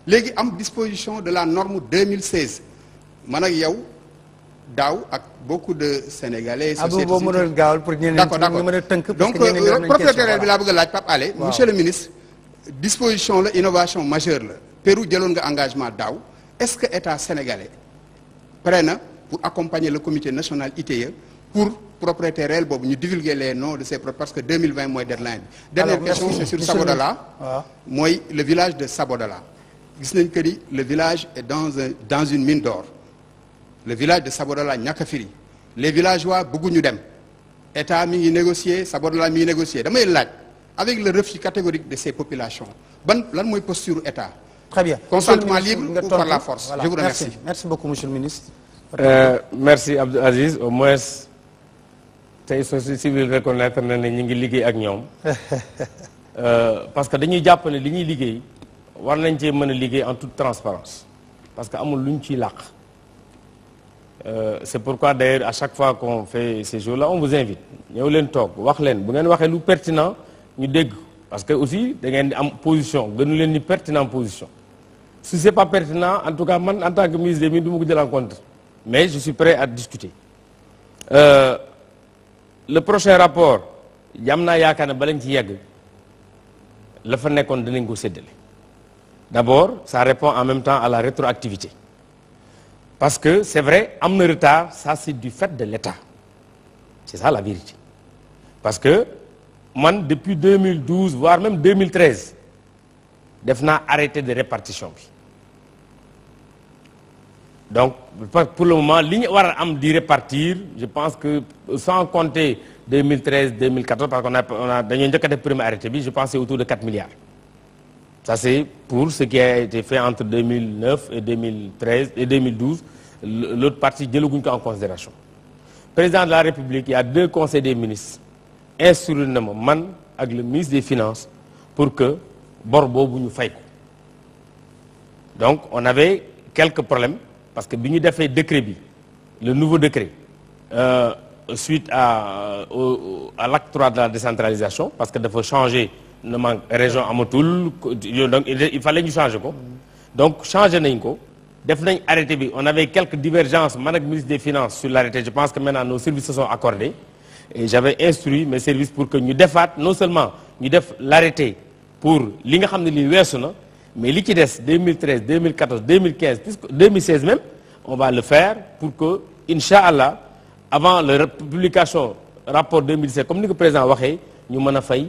Speaker 7: léegi am disposition de la norme 2016 man ak yow daaw ak beaucoup de sénégalais. sociétés
Speaker 1: boo mënoon gaawal pour ñeneen
Speaker 7: d'accord
Speaker 1: nga mën a tënk.
Speaker 7: donc propriété réelle bi laa bëgg a laaj Pape Alé. monsieur le ministre disposition la innovation majeure la Pérou jëloon nga engagement daaw est-ce que état sénégalais prêt na pour accompagner le comité national ITIE pour propriété réelle boobu ñu divulguer les noms de ces parce que 2020 mooy deadline bi. dernière question c'est sur Sabodala. mooy le village de Sabodala. gis nañ que ni le village est dans une mine d'or le village de Sabodala Niakafiri les villageois bëgguñu dem état mi ngi négocier Sabodala mi ngi négocier damay laaj avec le refus catégorique de ces populations lan mooy posture état.
Speaker 1: Très bien.
Speaker 7: Consentement libre ou par la force.
Speaker 1: Voilà.
Speaker 7: Je vous remercie.
Speaker 1: Merci beaucoup, monsieur le ministre.
Speaker 2: Merci Abdou Aziz au moins tey société civile reconnaître na ne ñu ngi liggéey ak ñoom parce que dañuy jàpp ne li ñuy liggéey war nañ cee mën a liggéey en toute transparence parce que amul lu ñu ciy làq c'est pourquoi d'ailleurs à chaque fois qu'on fait ces jours-là on vous invite ñëw leen toog wax leen bu ngeen waxee lu pertinent ñu dégg parce que aussi da ngeen di am position gënu leen ni pertinent position si c'est pas pertinent en tout cas man en tant que ministre des Mines du ma ko jël en compte mais je suis prêt à discuter le prochain rapport yam naa yaakaar ne ba lañ ci yegg la fa nekkoon dinañ ko séddale d'abord ça répond en même temps à la rétroactivité parce que c'est vrai am na retard ça c'est du fait de l'État c'est ça la vérité parce que man depuis 2012 voire même 2013 def naa arrêté de répartition bi donc pour le moment li ñu war a am di répartir je pense que sans compter 2013 2014 parce qu'on a dañoo njëkk a def premier arrêté bi je pense c'est autour de 4 milliards ça c'est pour ce qui a été fait entre 2009 et 2013 et 2012 l'autre partie jëlaguñ ko en considération président de la République il y a 2 conseils des ministres instruire na ma man ak le ministre des Finances pour que bor boobu ñu fay ko donc on avait quelques problèmes parce que bi ñu defee décret bi le nouveau décret suite à l'acte 3 de la décentralisation parce que dafa changer ne manque région amatul donc il fallait ñu changer ko donc changer nañ ko def nañ arrêté bi on avait quelques divergences man ak ministre des Finances sur l'arrêté je pense que maintenant nos services se sont accordés et j'avais instruit mes services pour que ñu defaat non seulement ñu def l'arrêté pour li nga xam ne lii weesu na mais li ci des 2013 2014 2015 puisque 2016 même on va le faire pour que inch'Allah avant la publication rapport 2017 comme ni ko président waxee ñu mën a fay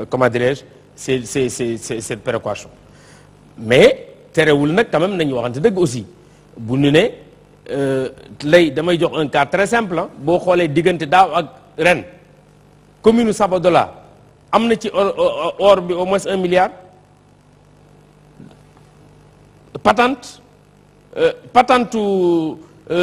Speaker 2: comment dirais-je cette péréquation mais terewul nag quand même nañu waxante dëgg aussi bu ñu ne lay damay jox un cas très simple boo xoolee diggante daaw ak ren commune Sabodala am na ci or bi au moins 1 milliard patente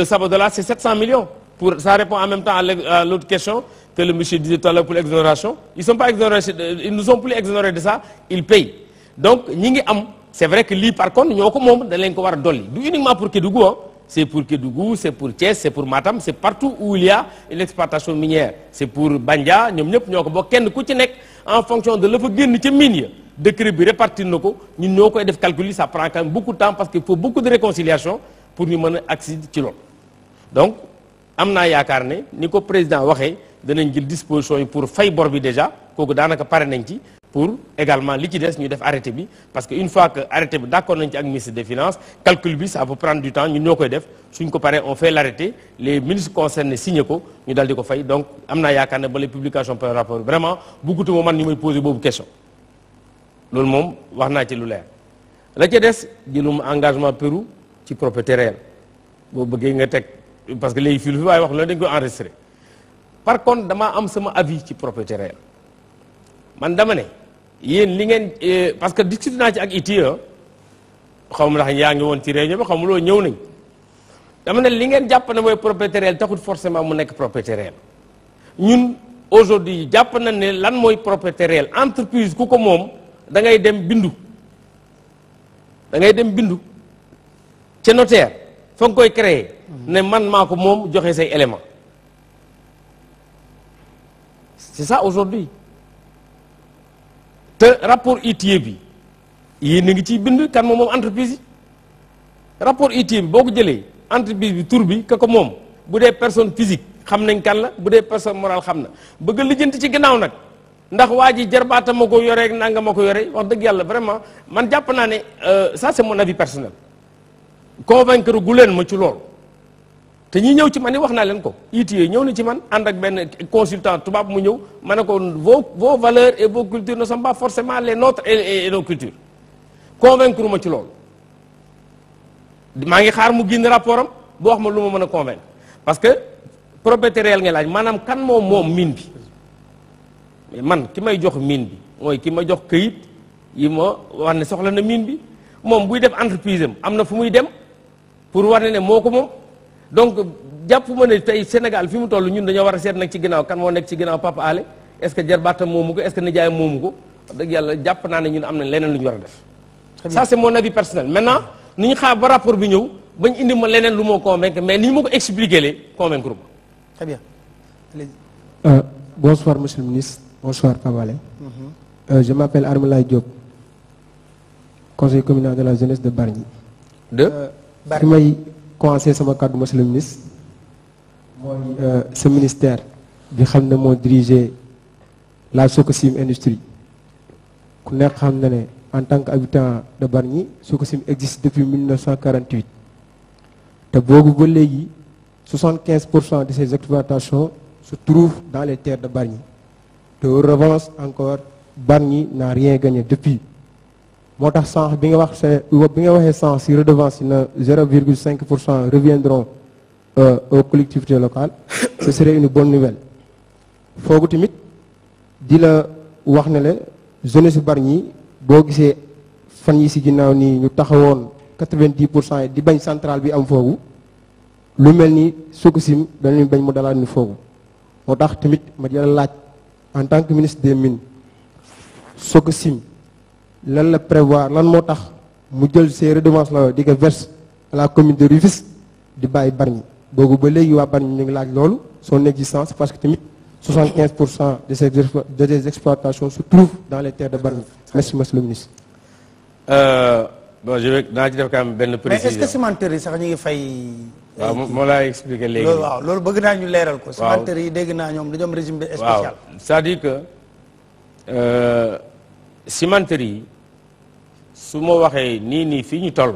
Speaker 2: Sabodala c'est 700 millions pour ça répond en même temps à l'autre question que le monsieur disait tout à l'heure pour l'exonération ils sont pas exonérés ils ne sont plus exonérés de ça ils payent donc ñi ngi am c'est vrai que lii par contre ñoo ko moom da leen ko war a dolli du uniquement pour Kédougou c'est pour Kédougou c'est pour Thiès c'est pour Matam c'est partout où il y a une exploitation minière c'est pour Bandia ñoom ñëpp ñoo ko bokk kenn ku ci nekk en fonction de la fa génn ca mine ya décret bi répartir na ko ñun ñoo koy def calcul ça prend quand même beaucoup de temps parce qu'il faut beaucoup de réconciliation pour ñu mën a agsi ci loolu donc am naa yaakaar ne ni ko président waxee danañ jël disposition yi pour fay bor bi déjà kooku daanaka pare nañ ci pour également li ci des ñu def arrêté bi parce que une fois que arrêté bi d'accord nañ ci ak ministre des finances calcul bi ça peut prendre du temps ñun ñoo koy def suñ ko paree on fait l'arrêté les ministres concernés signé ko ñu dal di ko fay donc am naa yaakaar ne ba les publications par rapport vraiment buggutuma man ñu may poser boobu question loolu moom wax naa ci lu leer la ca des jëlum engagement Pérou ci propriété réelle boo bëggee nga teg parce que léegi fii lu fi waaye wax loolu dañ koy enregistré par contre damaa am sama avis ci propriété réelle man dama ne yéen li ngeen parce que discuté naa ci ak ITIE xaw ma ndax yaa ngi woon ci réunion bi xaw ma loolu ñëw nañ dama ne li ngeen jàpp ne mooy propriété réelle taxut forcément mu nekk propriété réelle ñun aujourd'hui jàpp na ne lan mooy propriété réelle entreprise ku ko moom da ngay dem bindu ca notaire fa nga koy créer ne man maa ko moom joxe say élément c'est ça aujourd'hui te rapport ITIE bi yéen a ngi ciy bind kan moom entreprise yi rapport ITIE bi boo ko jëlee entreprise bi tur bi ka ko moom bu dee personne physique xam nañ kan la bu dee personne morale xam na bëgg a lijjanti ci ginnaaw nag ndax waa ji jarbaata ma ko yore nanga ma ko yore wax dëgg yàlla vraiment man jàpp naa ne ça c'est mon avis personnel convaincre gu leen ma ci loolu te ñi ñëw ci man ni wax naa leen ko ITIE ñëw na ci man ànd ak benn consultant tubaab mu ñëw ma ne ko vos valeurs et vos cultures ne sont pas forcément les nôtres et nos cultures convaincre ma ci loolu maa ngi xaar mu génn rapport am boo wax ma lu ma mën a convaincre parce que propriété réelle ngay laaj maanaam kan moom mine bi mais man ki may jox mine bi mooy ki ma jox këyit yi ma wax ne soxla na mine bi moom buy def entreprise am na fu muy dem pour wane ne moo ko moom donc jàpp ma ne tey Sénégal fi mu toll ñun dañoo war a seet nag ci ginnaaw kan moo nekk ci ginnaaw Papa Alé est-ce que jarbaatam moomu ko est-ce que nijaay moomu ko wax dëgg yàlla jàpp naa ne ñun am nañ leneen lu ñu war a def ça c'est mon avis personnel maintenant ni ñu xaar ba rapport bi ñëw bañ indi ma leneen lu moo convaincre mais ni ñu ma ko expliqué lee convaincre ma.
Speaker 1: Très bien.
Speaker 8: Bonsoir monsieur le ministre, bonsoir Papa Alé. Je m'appelle Armelaye Diop, conseiller communal de la jeunesse de Bargny. fi may commencé sama kàddu monsieur le ministre mooy ce ministère bi xam ne moo dirigé la Sococim industrie ku nekk xam na ne en tant qu'habitant de Bargny Sococim existe depuis 1948 te boobu ba léegi 75% de ces exploitations se trouvent dans les terres de Bargny. De revanche encore Bargny n'a rien gagné depuis. moo tax sànq bi nga waxee sànq si redevance yi na 0,5% reviendront aux collectivités locales ce serait une bonne nouvelle. foogu tamit di la wax ne la jeunesse Bargny boo gisee fan yi si ginnaaw nii ñu taxawoon 90% yi di bañ centrale bi am foogu lu mel ni Sococim dañuy bañ mu dalaat ni foogu moo tax tamit ma di la laaj en tant que ministre des mines Sococim lan la prévoir lan moo tax mu jël ces redevances la di ko verse à la commune de Rufisque di bàyyi Bargny boobu ba léegi waa Bargny ñu ngi laaj loolu son existence parce que tamit 75% de ces exploitations se trouvent dans les terres de Bargny. Merci monsieur le ministre.
Speaker 2: Bon je vais naa ci def quand même benn précision
Speaker 1: mais est-ce que cimenterie sax ñu ngi fay.
Speaker 2: waaw moo laa expliqué léegi.
Speaker 1: loolu waaw loolu bëgg naa ñu leeral ko.
Speaker 2: waaw
Speaker 1: cimenterie yi dégg naa ñoom dañoo am régime spécial.
Speaker 2: waaw c'est-à-dire que cimenterie yi su ma waxee nii fii ñu toll.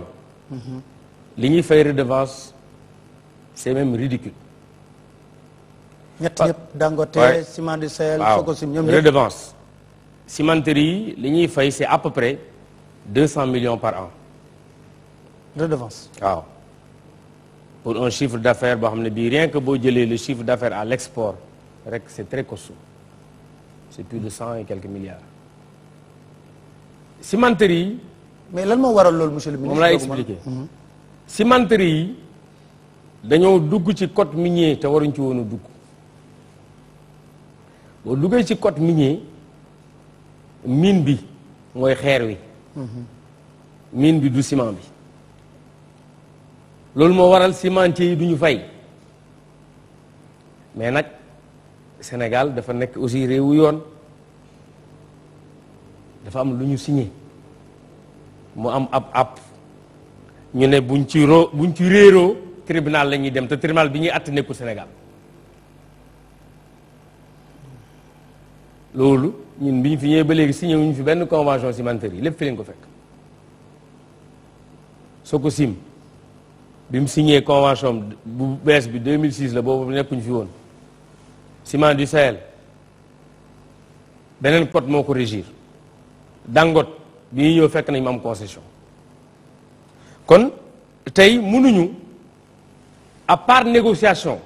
Speaker 2: li ñuy fay redevance c'est même ridicule.
Speaker 1: ñett yëpp Dangote Ciment du Sahel. Sococim ñoom ñëpp
Speaker 2: redevance. cimenterie yi li ñuy fay c'est à peu près 200 millions par an.
Speaker 1: redevance.
Speaker 2: waaw pour un chiffre d'affaires boo xam ne bii rien que boo jëlee le chiffre d'affaires à l'export rek c'est très costaud c'est plus de 100 et quelques milliards. cimenterie yi.
Speaker 1: mais lan moo waral loolu monsieur le ministre.
Speaker 2: moom laa expliqué. cimenterie yi dañoo dugg ci code minier te waruñ ci woon a dugg boo duggee ci code minier mine bi mooy xeer wi. mine bi du ciment bi. loolu moo waral cimentier yi du ñu fay mais nag Sénégal dafa nekk aussi réewu yoon dafa am lu ñu signé mu am ab ñu ne buñ ci réeroo tribunal la ñuy dem te tribunal bi ñuy àtte nekkul Sénégal loolu ñun bi ñu fi ñëwee ba léegi signé wuñu fi benn convention cimenterie yi lépp fi leen ko fekk Sococim bi mu signé convention bu bees bi 2006 la boobu nekkuñu fi woon Ciment du Sahel beneen code moo ko régir Dangote bi ñuy ñëw fekk nañ mu am concession kon tey mënuñu à part négociation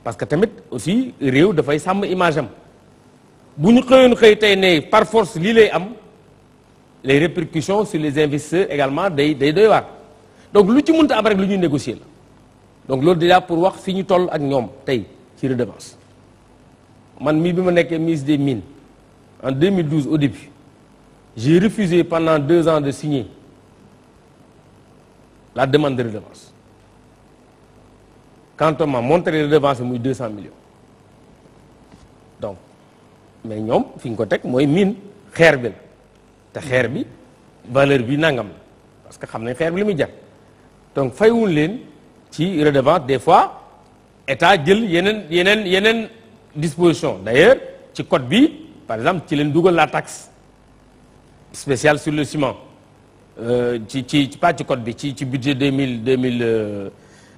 Speaker 2: parce que tamit aussi réew dafay sàmm image am bu ñu xëyoon xëy tey ne par force lii lay am les répercussions sur les investisseurs également day doy waar donc lu ci mënta am rek lu ñuy négocier la donc loolu déjà pour wax fi ñu toll ak ñoom tey ci redevance man mii bi ma nekkee ministre des Mines en 2012 au début j'ai refusé pendant 2 ans de signer la demande de redevance quand on m'a montré redevance muy 200 millions donc mais ñoom fi ñu ko teg mooy mine xeer bi la te xeer bi valeur bi nangam la parce que xam nañ xeer bi li muy jar donc faywul leen ci redevance des fois état jël yeneen disposition d'ailleurs ci code bi par exemple ci leen dugal la taxe spéciale sur le ciment ci pas ci code bi ci budget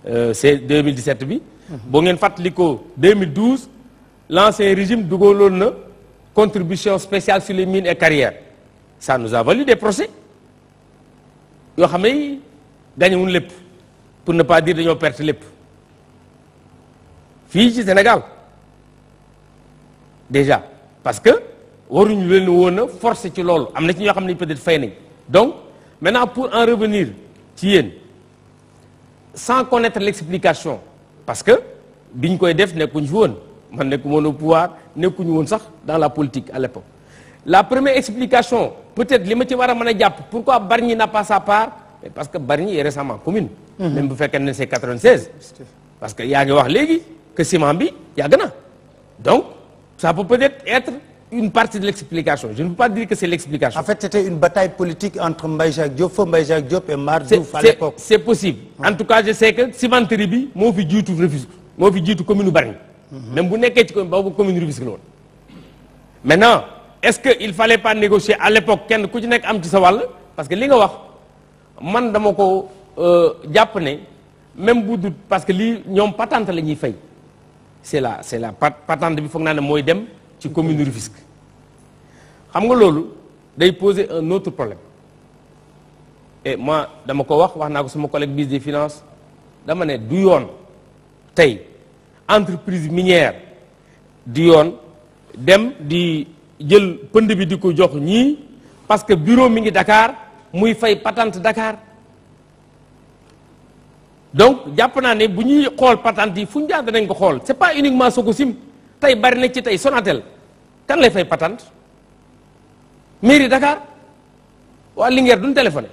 Speaker 2: 2017 bi boo ngeen fàttalikoo 2012 l'ancien régime dugaloon na contribution spéciale sur les mines et carrières ça nous a valu des procès yoo xam ne gañewuñ lépp pour ne pas dire dañoo perte lépp fii ci Sénégal déjà parce que waruñu leen woon a forcer ci loolu am na ci ñoo xam ne peut-être fay nañ donc maintenant pour en revenir ci yéen sans connaître l'explication parce que biñ koy def nekkuñ fi woon man nekku woon au pouvoir nekkuñu woon sax dans la politique à l'époque la première explication peut-être li ma ci war a mën a jàpp pourquoi Bargny n'a pas sa part parce que Bargny est récemment commune même bu fekkee ne c'est 96 parce que yaa ngi wax léegi que ciment bi yàgg na donc ça peut peut-être être une partie de l'explication je ne peux pas dire que c'est l'explication.
Speaker 1: En fait, c'était une bataille politique entre Mbaye Jacques Diop, feu Mbaye Jacques Diop et Mar Diouf à l'époque.
Speaker 2: C'est possible. En tout cas, je sais que cimenterie bi moo fi jiitu Rufisque moo fi jiitu commune Bargny. Même bu nekkee ci boobu commune Rufisque la woon. Maintenant, est-ce que il fallait pas négocier à l'époque kenn ku ci nekk am ci sa wàll parce que li nga wax man dama ko jàpp ne même bu dul parce que lii ñoom patente la ñuy fay c'est la patente bi foog naa ne mooy dem ci commune Rufisque xam nga loolu day poser un autre problème et moi dama ko wax naa ko sama collègue ministre des finances dama ne du yoon tey entreprise minière du yoon dem di jël pënd bi di ko jox ñii parce que bureau mi ngi Dakar muy fay patente Dakar donc jàpp naa ne bu ñuy xool patente yi fu ñu jaar danañ ko xool c'est pas uniquement Sococim tey bari na ci tey Sonatel kan lay fay patente mairie Dakar waa Linguère duñ téléphoné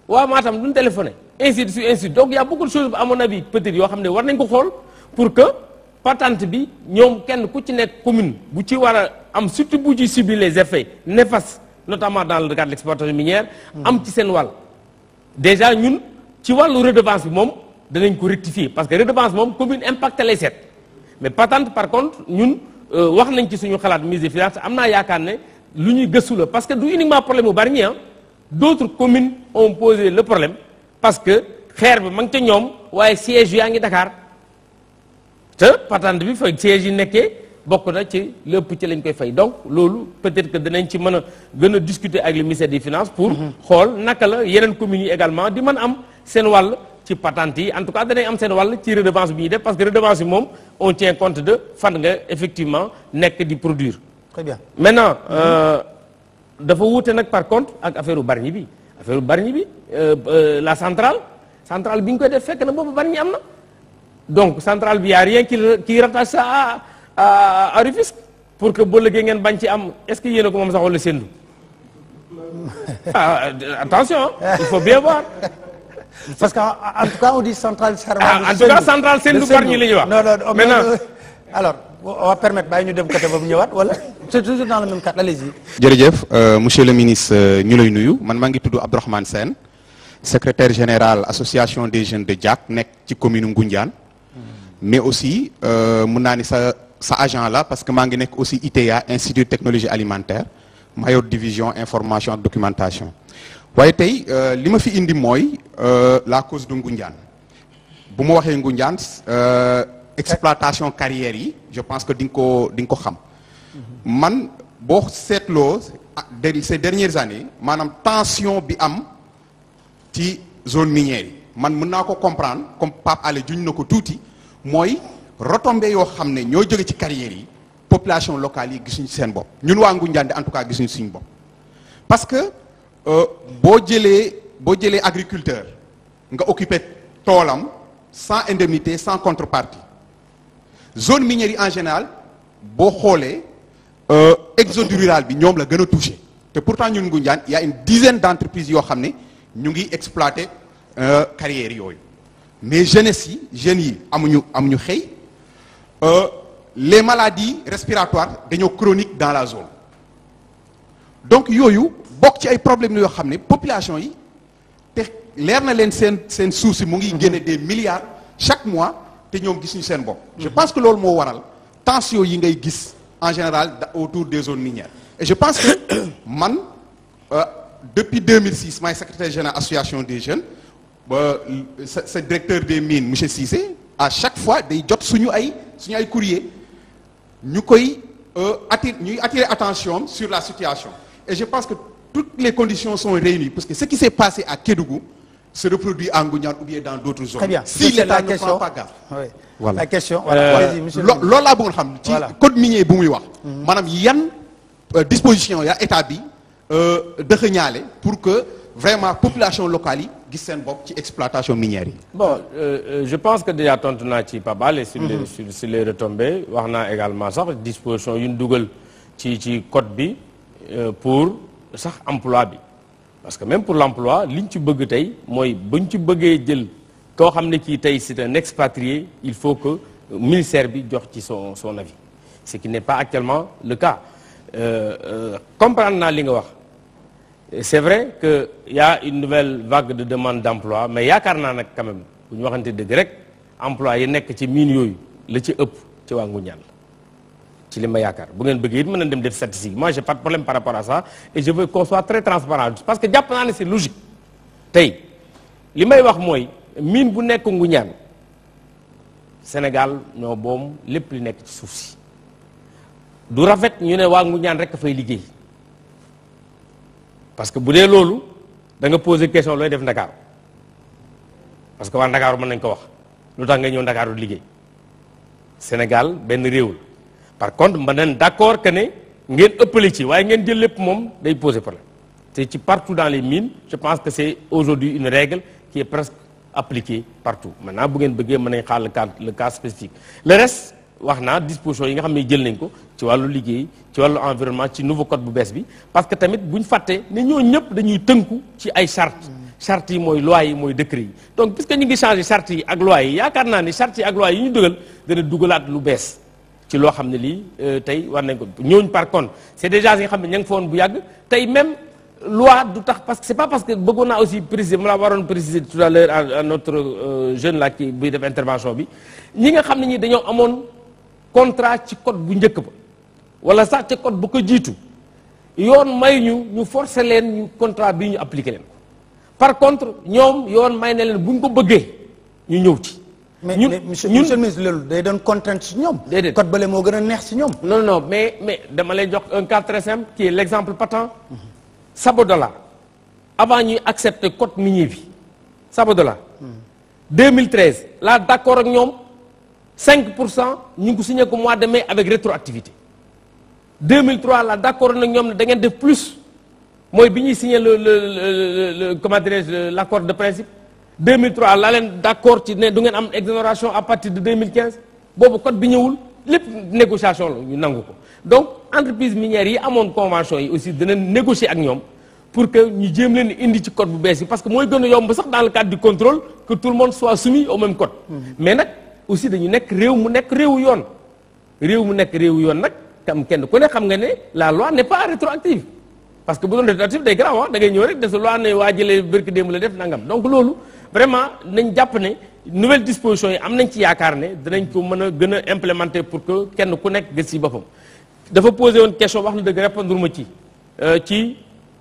Speaker 2: waa Matam duñ téléphoné ainsi de suite ainsi de suite donc y a beaucoup de choses à mon avis peut-être yoo xam ne war nañ ko xool pour que patente bi ñoom kenn ku ci nekk commune bu ci war a am surtout bu ci subir les effets néfastes notamment dans le cadre de l'exploitation minière am ci seen wàll déjà ñun ci wàllu redevance bi moom danañ ko rectifier parce que redevance moom commune impacté lay seet mais patente par contre ñun wax nañ ci suñu xalaat mise des finances am naa yaakaar ne lu ñuy gëstu la parce que du uniquement problème bu Bargny d'autres communes ont posé le problème parce que xeer bi ma ngi ca ñoom waaye siège yaa ngi Dakar te patente bi fa siège yi nekkee bokk na ci lépp ci lañ koy fay donc loolu peut-être que danañ ci mën a gën a discuter avec le ministère des finances pour xool naka la yeneen communes yi également di mën am seen wàll ci patente yi en tout cas danañ am seen wàll ci redevance bi ñuy def parce que redevance bi moom on tient compte de fan nga effectivement nekk di produire.
Speaker 1: Très bien.
Speaker 2: Maintenant dafa wuute nag par contre ak affaire Bargny bi la centrale bi ñu koy def fekk na boobu Bargny am na donc centrale bi y a rien qui rattache ça à Rufisque pour que boo lëggee ngeen bañ ci am est-ce que yéen a ko moom sax wala sendu attention il faut bien voir.
Speaker 1: Parce qu'en tout cas on dit centrale Sarma.
Speaker 2: En tout cas centrale sendu Bargny li ñuy wax.
Speaker 1: non
Speaker 2: maintenant
Speaker 1: alors on va permettre bàyyi ñu dem côté boobu ñëwaat wala c'est toujours dans le même cadre allez-y.
Speaker 9: jërëjëf monsieur le ministre ñu lay nuyu man maa ngi tudd Abdourahmane Sène secrétaire général association des jeunes de Diack nekk ci commune Ngoundiane mais aussi mun naa ni sa agent la parce que maa ngi nekk aussi ITA Institut de technologie alimentaire maa yor division information ak documentation waaye tey li ma fi indi mooy la cause de Ngoundiane bu ma waxee Ngoundiane exploitation carrière yi je pense que di nga ko xam man boo seetloo ces dernières années maanaam tension bi am ci zone minière yi man mën naa ko comprendre comme Pape Alé juñ na ko tuuti mooy retombées yoo xam ne ñoo jóge ci carrières yi population locale yi gisuñu seen bopp ñun waa Ngoundiane en tout cas gisuñu suñu bopp parce que boo jëlee agriculteur nga occupé toolam sans indemnité sans contrepartie zone minière yi en général boo xoolee exode rural bi ñoom la gën a touché te pourtant ñun Ngoundiane il y a une dizaine d'entreprises yoo xam ne ñu ngi exploiter carrières yooyu mais jeunes yi amuñu xëy les maladies respiratoires dañoo chroniques dans la zone donc yooyu bokk ci ay problèmes yoo xam ne population yi te leer na leen seen suuf si mu ngi génne des milliards chaque mois te ñoom gisuñu seen bopp. je pense que loolu moo waral tension yi ngay gis en général autour des zones minières et je pense que man depuis 2006 maay secrétaire général association des jeunes sa directeur des mines monsieur Cissé à chaque fois day jot suñu ay courrier ñu koy ñuy attirer attention sur la situation et je pense que toutes les conditions sont réunies parce que ce qui s'est passé à Kédougou se reproduit à Ngoundiane ou bien dans d'autres zones.
Speaker 1: Très bien.
Speaker 9: Si l'État ne prend pas garde.
Speaker 1: Oui.
Speaker 9: Voilà.
Speaker 1: La question. Voilà.
Speaker 9: loolu laa bëggoon xam. ci code minier bu muy wax. maanaam yan disposition ya état bi dëxëñaale pour que vraiment population locale yi gis seen bopp ci exploitation minière yi.
Speaker 2: Bon, je pense que déjà tontu naa ci Pabal et sur les retombées wax naa également sax disposition yu ñu dugal ci code bi pour sax emploi bi parce que même pour l'emploi li ñu ci bëgg tey mooy bu ñu ci bëggee jël koo xam ne kii tey c'est un expatrié il faut que ministère bi jox ci son avis ce qui n'est pas actuellement le cas comprendre naa li nga wax. C'est vrai que y a une nouvelle vague de demande d'emploi mais yaakaar naa nag quand même bu ñu waxante dëgg rek emploi yi nekk ci mine yooyu la ci ëpp ci waa Ngoundiane la ci li ma yaakaar bu ngeen bëggee it mën na dem def statistique moi j'ai pas de problème par rapport à ça et je veux qu'on soit très transparent parce que jàpp naa ne c'est logique tey li may wax mooy mine bu nekk Ngoundiane Sénégal ñoo boom lépp li nekk ci suuf si du rafet ñu ne waa Ngoundiane rek a fay liggéey parce que bu dee loolu da nga poser question looy def Ndakaaru parce que waa Ndakaaru mën nañ ko wax lu tax nga ñëw Ndakaaru liggéey Sénégal benn réew la par contre mën nañ d'accord que ne ngeen ëppale ci waaye ngeen jël lépp moom day poser problème te ci partout dans les mines je pense que c'est aujourd'hui une règle qui est presque appliquée partout maintenant bu ngeen bëggee mën nañ xaar le cas spécifique le reste wax naa disposition yi nga xam ne jël nañ ko ci wàllu liggéey ci wàllu environnement ci nouveau code bu bees bi parce que tamit bu ñu fàttee ne ñoo ñëpp dañuy tënku ci ay charte yi mooy loi yi mooy décret yi donc puisque ñu ngi changé charte yi ak loi yi yaakaar naa ne charte yi ak loi yi ñu dugal dana dugalaat lu bees ci loo xam ne lii tey war nañ ko ñooñu par contre c'est déjà yi nga xam ne ña nga fa woon bu yàgg tey même loi du tax parce que c'est pas parce que bëggoon naa aussi préciser mu la waroon préciser tout à l'heure à notre jeune là qui buy def intervention bi ñi nga xam ne ñi dañoo amoon contrat ci code bu njëkk ba wala sax ci code bu ko jiitu yoon may ñu forcer leen ñu contrat bii ñu appliquer leen par contre ñoom yoon may na leen bu ñu ko bëggee ñu ñëw ci.
Speaker 1: mais monsieur le ministre loolu day doon contrainte ci ñoom.
Speaker 2: déedéet
Speaker 1: code bële moo gën a neex ci ñoom.
Speaker 2: non mais dama lay jox un cas très simple qui est l'exemple patent. Sabodola avant ñuy accepter code minier bi Sabodola. 2013 là d'accord ak ñoom. 5% ñu ngi ko signé ko mois de mai avec rétroactivité 2003 la d'accord nag ñoom ne da ngeen def plus mooy bi ñuy signé le comment dirais-je l'accord de principe 2003 la leen d'accord ci ne du ngeen am exonération à partir de 2015 boobu code bi ñëwul lépp négociation la ñu nangu ko donc entreprise minière yi amoon convention yi aussi dana négocier ak ñoom pour que ñu jéem leen indi ci code bu bees yi parce que mooy gën a yomb sax dans le cadre du contrôle que tout le monde soit soumis au même code mais nag aussi dañu nekk réew mu nekk réewu yoon nag tam kenn ku ne xam nga ne la loi n'est pas rétroactive parce que bu doon rétroactive day grave da ngay ñëw rek de sa loi ne waa jëlee bërki démb la def nangam donc loolu vraiment nañ jàpp ne nouvelle disposition yi am nañ ci yaakaar ne dinañ ko mën a gën a implémenter pour que kenn ku nekk gis ci boppam dafa posé woon question wax na dëgg répondre ma ci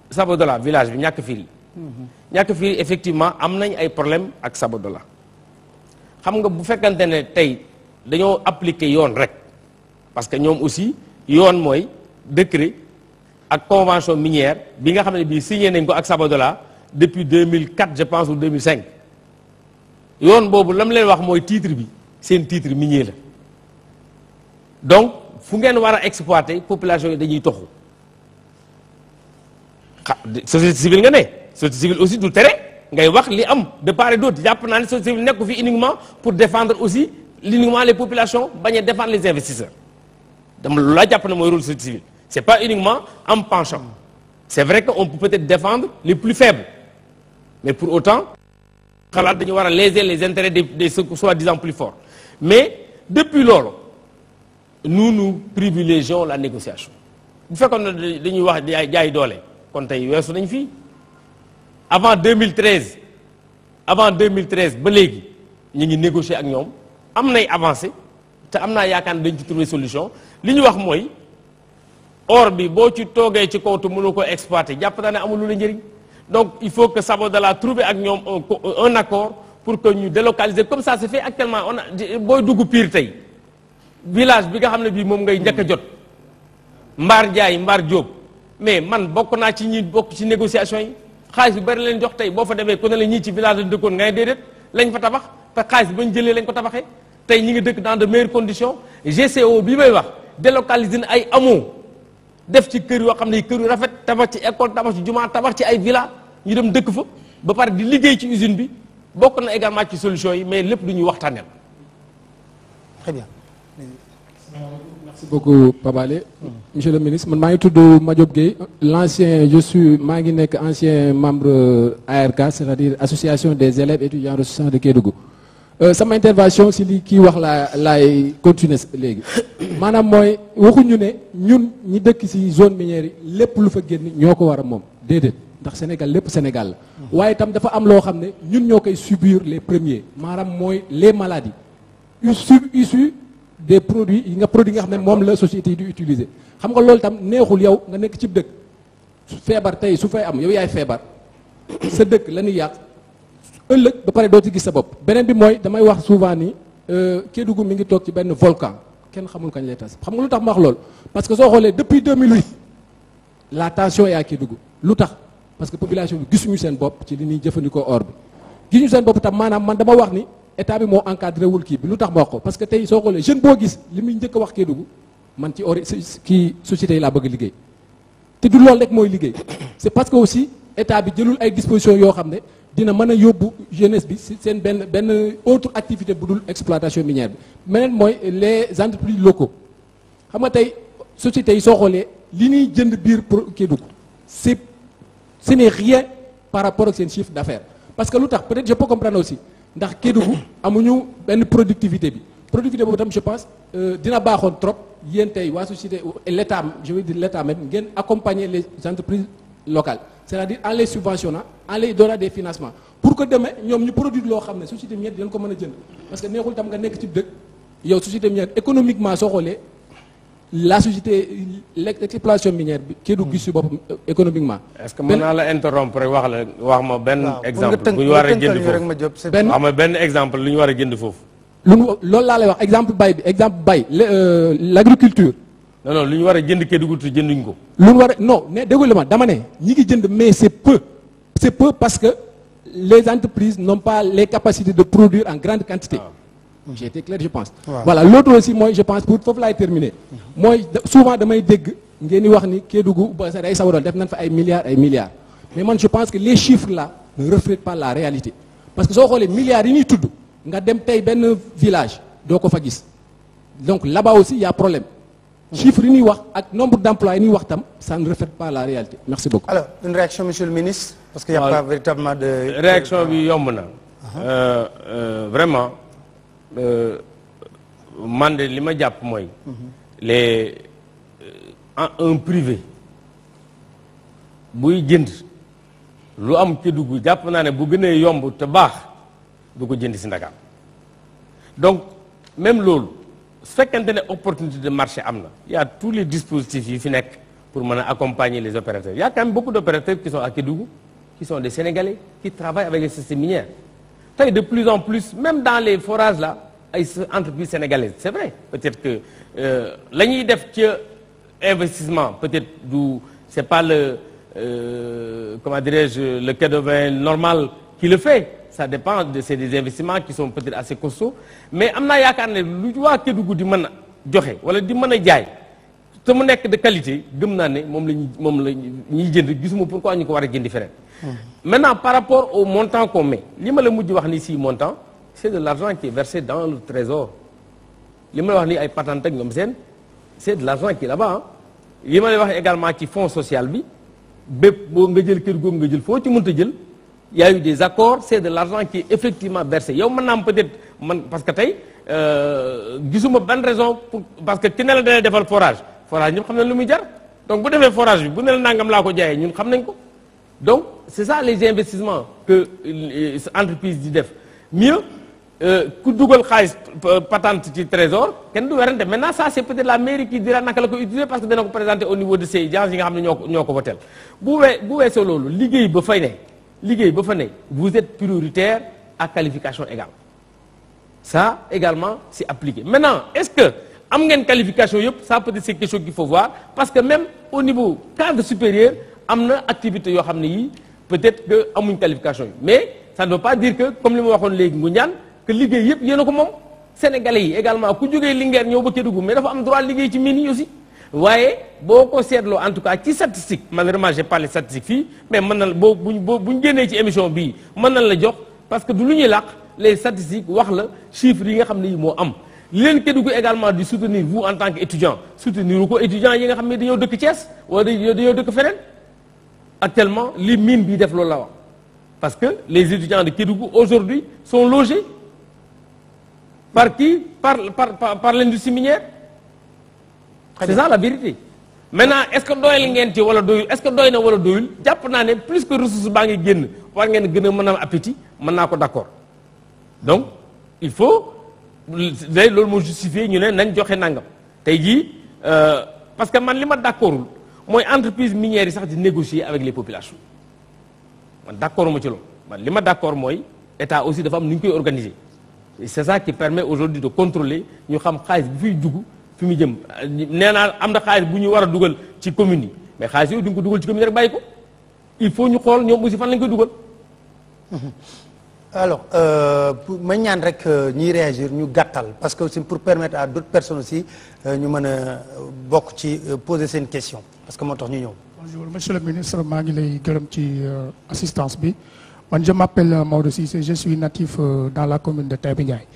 Speaker 2: Sabodola village bi ñàkk firi effectivement am nañ ay problème ak Sabodola xam nga bu fekkante ne tey dañoo appliquer yoon rek parce que ñoom aussi yoon mooy décret ak convention minière bi nga xam ne bii signé nañ ko ak Sabodola depuis 2004 je pense ou 2005 yoon boobu lam leen wax mooy titre bi seen titre minier la donc fu ngeen war a exploiter population yi dañuy toxu société civile nga ne société civile aussi du tere ngay wax li am de part et d'autre jàpp naa ne société civile nekku fi uniquement pour défendre aussi uniquement les populations bañ a défendre les investisseurs dama loolu laa jàpp ne mooy rôle société civile c'est pas uniquement am penchant c'est vrai que on peut peut-être défendre les plus faibles mais pour autant xalaat dañu war a léser les intérêts des soi-disant plus forts mais depuis loolu nous privilégions la négociation bu fekkoon ne dañuy wax jaay doole kon tey weesu nañ fii avant 2013 ba léegi ñu ngi négocier ak ñoom am nay avancé te am naa yaakaar ne dañ ci trouver solution li ñu wax mooy or bi boo ci toogee ci kaw te mënoo ko exploiter jàpp naa ne amul lu la njëriñ donc il faut que Sabodala trouver ak ñoom un accord pour que ñu délocaliser comme ça se fait actuellement on a booy dugg Pire tey village bi nga xam ne bii moom ngay njëkk a jot Mbaar Ndiaye Mbaar Diop mais man bokk naa ci ñi bokk ci négociation yi xaalis bi bari leen jox tey boo fa demee ku ne la ñii ci village lañ dëkkoon ngay déedéet lañ fa tabax te xaalis bi bañ jëlee lañ ko tabaxee tey ñi ngi dëkk dans de meilleures conditions GCO bi may wax délocaliser na ay amoo def ci kër yoo xam ne kër yu rafet tabax ci école tabax ci jumaa tabax ci ay villa ñu dem dëkk fa ba pare di liggéey ci usine bi bokk na également ci solution yi mais lépp du ñuy waxtaaneel.
Speaker 1: Très bien.
Speaker 10: Merci beaucoup Pabale. Monsieur le ministre man maa ngi tudd Madiop Gueye maa ngi nekk ancien membre ARK c'est-à-dire association des élèves étudiants ressortissants de Kédougou. Sama intervention si li kii wax laay continuer léegi maanaam mooy waxuñu ne ñun ñi dëkk si zone minière yi lépp lu fa génn ñoo ko war a moom déedéet ndax Sénégal lépp Sénégal la waaye itam dafa am loo xam ne ñun ñoo koy subir les premiers maanaam mooy les maladies issues des produits yi nga xam ne moom la société yi di utiliser xam nga loolu itam neexul yow nga nekk cib dëkk feebar tey su fay am yow yaay feebar sa dëkk la ñuy yàq ëllëg ba pare doo ci gis sa bopp beneen bi mooy damay wax souvent ni Kédougou mi ngi toog ci benn volcan kenn xamul kañ lay tas xam nga lu tax ma wax loolu parce que soo xoolee depuis 2008 la tension est à Kédougou lu tax parce que population bi gisuñu seen bopp ci li ñuy jëfandikoo or bi gisuñu seen bopp tam maanaam man dama wax ni état bi moo encadré wul kii bi lu tax ma wax ko parce que tey soo xoolee jeune boo gis li muy njëkk a wax Kédougou man ci kii société yi laa bëgg liggéey te du loolu rek mooy liggéey c'est parce que aussi état bi jëlul ay dispositions yoo xam ne dina mën a yóbbu jeunesse bi si seen benn autre activité bu dul exploitation minière bi meneen mooy les entreprises locaux xam nga tey sociétés yi soo xoolee li ñuy jënd biir pour Kédougou ce n'est rien par rapport ak seen chiffre d'affaires parce que lu tax peut-être je peux comprendre aussi ndax Kédougou amuñu benn productivité boobu tam je pense dina baaxoon trop yéen tey waa société l'état je veux dire l'état même ngeen accompagner les entreprises locales c'est-à-dire en les subventionnant en les donnant des financements pour que demain ñoom ñu produire loo xam ne société minière dinañ ko mën a jënd parce que neexul tam nga nekk ci dëkk yow société minière économiquement soo xoolee la société l'exploitation minière bi Kédougou gis si boppam économiquement.
Speaker 2: est-ce que mën naa la interrompre rek wax ma benn exemple bu ñu war a jënd foofu wax ma benn exemple lu ñu war a jënd foofu.
Speaker 10: loolu laa lay wax exemple bay l'agriculture.
Speaker 2: non lu ñu war a jënd Kédougou te jënduñ ko.
Speaker 10: lu ñu war a non ne déglu ma dama ne ñi ngi jënd mais c'est peu parce que les entreprises n'ont pas les capacités de produire en grande quantité. J'ai été clair je pense. Voilà l'autre aussi mooy je pense pour foofu laay terminer. mooy souvent damay dégg ngeen di wax ni Kédougou ba sa day sawaroon def nañ fa ay milliards mais man je pense que les chiffres là ne reflètent pas la réalité parce que soo xoolee milliards yi ñuy tudd nga dem tey benn village doo ko fa gis donc là-bas aussi il y a problème. chiffres yi ñuy wax ak nombre d'emplois yi ñuy wax tam ça ne reflète pas la réalité merci beaucoup.
Speaker 1: Alors une réaction monsieur le ministre. parce que y a pas véritablement de.
Speaker 2: réaction bi yomb na. Vraiment man de li ma jàpp mooy. un privé buy jënd lu am Kédougou jàpp naa ne bu gënee yomb te baax du ko jënd si Ndakaar donc même loolu. su fekkente ne opportunité de marché am na il y a tous les dispositifs yi fi nekk pour mën a accompagner les opérateurs il y a quand même beaucoup d'opérateurs qui sont à Kédougou qui sont des Sénégalais qui travaillent avec les sociétés minières tey de plus en plus même dans les forages là ay entreprises sénégalaises c'est vrai peut-être que la ñuy def ci investissement peut-être du c'est pas le comment dirais-je le Kédouvin normal qui le fait ça dépend c'est des investissements qui sont peut-être assez costauds mais am naa yaakaar ne lu waa Kédougou di mën a joxe wala di mën a jaay te mu nekk de qualité gëm naa ne moom la ñuy jënd gisuma pourquoi ñu ko war a jëndi feneen. Maintenant par rapport au montant qu'on met li ma la mujj wax ni si montant c'est de l'argent qui est versé dans le trésor li ma la wax ni ay patente ak ñoom seen c'est de l'argent qui est là-bas li ma lay wax également ci fonds social bi bépp boo nga jël kër googu nga jël foo ci mënta jël y a eu des accords c'est de l'argent qui est effectivement versé yow mën naa am peut-être man parce que tey gisuma ban raison pour parce que ki ne la dana defal forage ñëpp xam nañ lu muy jar donc bu defee forage bi bu ne la nangam laa ko jaayee ñun xam nañ ko donc c'est ça les investissements que entreprise di def mieux ku dugal xaalis patente ci trésor kenn du werante maintenant ça c'est peut-être la mairie qui dira naka la ko utiliser parce que dana ko présenter au niveau de ces gens yi nga xam ne ñoo ko votel bu weesoo loolu liggéey ba fa ne vous êtes prioritaire à qualification égale ça également c'est appliqué maintenant est-ce que am ngeen qualification yëpp ça peut être c'est quelque chose qu'il faut voir parce que même au niveau cadre supérieur am na activité yoo xam ne yii peut-être que amuñ qualification yi mais ça ne veut pas dire que comme li ma waxoon léegi Ngoundiane que liggéey yëpp yéen a ko moom sénégalais yi également ku jógee Linguère ñëw ba Kédougou mais dafa am droit liggéey ci mine yi aussi waaye boo ko seetloo en tout cas ci statistique malheureusement j'ai pas les statistiques fii mais mën na buñ génnee ci émission bii mën nañ la jox parce que du lu ñuy làq les statistiques wax la chiffres yi nga xam ne yi moo am li leen Kédougou également di soutenir vous en tant qu'étudiant soutenir ko étudiants yi nga xam ne dañoo dëkk Thiès wala dañoo dëkk feneen actuellement li mine bi def loolu la wax parce que les étudiants de Kédougou aujourd'hui sont logés par qui par l'industrie minière c'est ça la vérité maintenant est-ce que doyal ngeen ci wala doyul est-ce que doy na wala doyul jàpp naa ne plus que ressource baa ngi génn war ngeen gën a mën a am appétit mën naa ko d'accord donc il faut day loolu moo justifier ñu ne nañ joxe nangam tey jii parce que man li ma d'accordul mooy entreprise minière yi sax di négocier avec les populations man d'accord ma ci loolu man li ma d'accord mooy état aussi dafa am nu ñu koy organiser et c'est ça qui permet aujourd'hui de contrôler ñu xam xaalis bi fiy dugg fi mu jëm nee naa am na xaalis bu ñu war a dugal ci commune yi mais xaalis yooyu du ñu ko dugal ci commune rek bàyyi ko il faut ñu xool ñoom aussi fan lañ koy dugal.
Speaker 1: alors ma ñaan rek ñiy réagir ñu gàttal parce que c'est pour permettre à d'autres personnes aussi ñu mën a bokk ci poser seen question parce que moo tax ñu ñëw.
Speaker 11: Bonjour monsieur le ministre maa ngi lay gërëm ci assistance bi man je m'appelle Maodo Cissé je suis natif dans la commune de Taïba Ndiaye.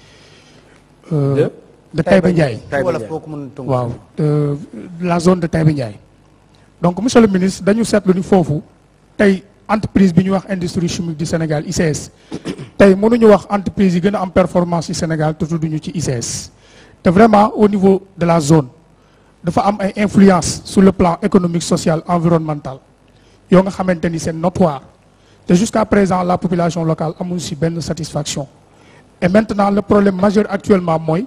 Speaker 11: de Taïba Ndiaye. waaw de la zone de Taïba Ndiaye. donc monsieur le ministre dañu seetlu ni foofu tey entreprise bi ñu wax industrie chimique du Sénégal ICS tey mënuñu wax entreprise yi gën a am performance ci Sénégal te tudduñu ci ICS te vraiment au niveau de la zone dafa am ay influence sur le plan économique social environnemental yoo nga xamante ni c'est notoire te jusqu'à présent la population locale amul ci benn satisfaction et maintenant le problème majeur actuellement mooy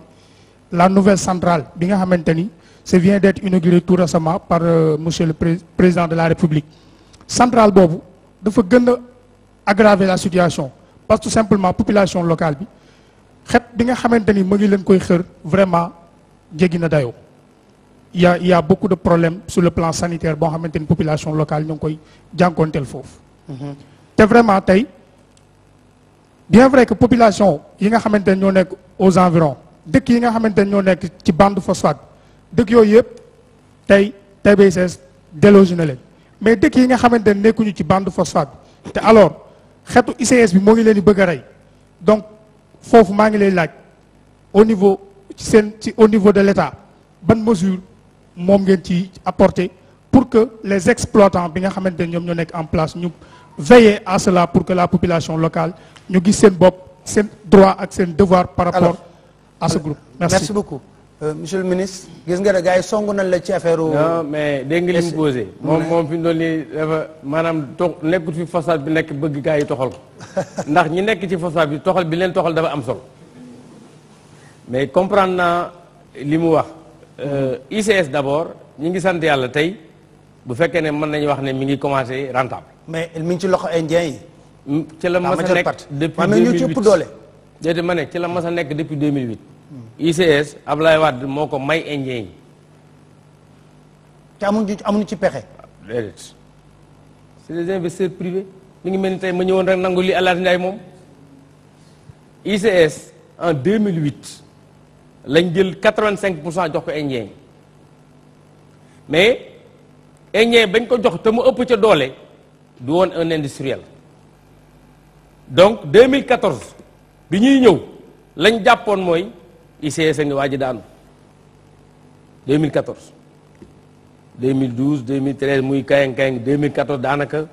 Speaker 11: la nouvelle centrale bi nga xamante ni ça vient d'être inaugurée tout récemment par monsieur le président de la République centrale boobu dafa gën a aggraver la situation parce que tout simplement population locale bi xet bi nga xamante ni mu ngi leen koy xër vraiment jéggi na dayoo il y a beaucoup de problèmes sur le plan sanitaire boo xamante ni population locale ñu ngi koy jànkoonteel foofu te vraiment tey bien vrai que population yi nga xamante ni ñoo nekk aux environs dëkk yi nga xamante ni ñoo nekk ci bande phosphate dëkk yooyu yëpp tey Taïba ICS délogé na leen mais dëkk yi nga xamante ne nekkuñu ci bande phosphate bi te alors xeetu ICS bi moo ngi leen di bëgg a rey donc foofu maa ngi lay laaj au niveau au niveau de l'État ban mesure moom ngeen ci apporter pour que les exploitants bi nga xamante ne ñoom ñoo nekk en place ñu veiller à cela pour que la population locale ñu gis seen bopp seen droit ak seen devoir par rapport à ce groupe.
Speaker 1: Merci beaucoup. Monsieur le ministre gis nga ne gars yi song nañ la ci affaire.
Speaker 2: non mais dégg nga li mu posé. moom fi mu doon nii dafa maanaam nekkut fi phosphate bi nekk bëgg gars yi toxal ko ndax ñi nekk ci phosphate bi toxal bi leen toxal dafa am solo mais comprendre naa li mu wax. ICS d'abord ñi ngi sant yàlla tey bu fekkee ne mën nañu wax ne mi ngi commencé rentable.
Speaker 1: mais mi ngi ci loxo indien yi.
Speaker 2: ci la mas a nekk depuis 2008 déedéet ma ne ci la mas a nekk depuis 2008. ICS Ablaye Wade moo ko may indien yi.
Speaker 1: te amuñu ci pexe.
Speaker 2: déedéet c'est des investisseurs privés mi ngi mel ni tey ma ñëwoon rek nangu li El Hadj Ndiaye moom ICS en 2008 lañ jël 85% jox ko Indien mais Indien bañ ko jox te mu ëpp ca doole du woon un industriel donc 2014 bi ñuy ñëw lañ jàppoon mooy ICS a ngi waaj a daanu 2014 2012 2013 muy kayang 2014 daanaka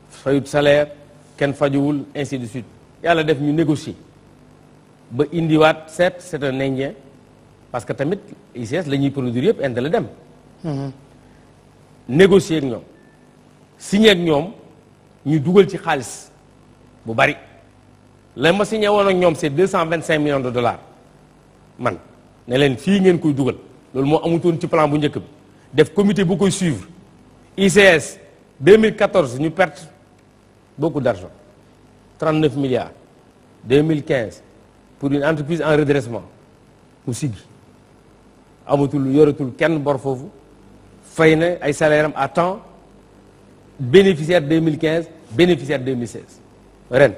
Speaker 2: fayut salaire kenn fajuwul ainsi de suite yàlla def ñu négocier ba indiwaat certes c'est un indien parce que tamit ICS la ñuy produire yëpp Inde la dem négocier ak ñoom signé ak ñoom ñu dugal ci xaalis bu bari la ma signé woon ak ñoom c'est 225 millions de dollars man ne leen fii ngeen koy dugal loolu moo amutoon ci plan bu njëkk bi def comité bu koy suivre ICS 2014 ñu perte beaucoup d'argent 39 milliards 2015 pour une entreprise en redressement mu siggi amatul yoratul kenn bor foofu fay na ay salaire am à temps bénéficiaire 2015 bénéficiaire 2016 ren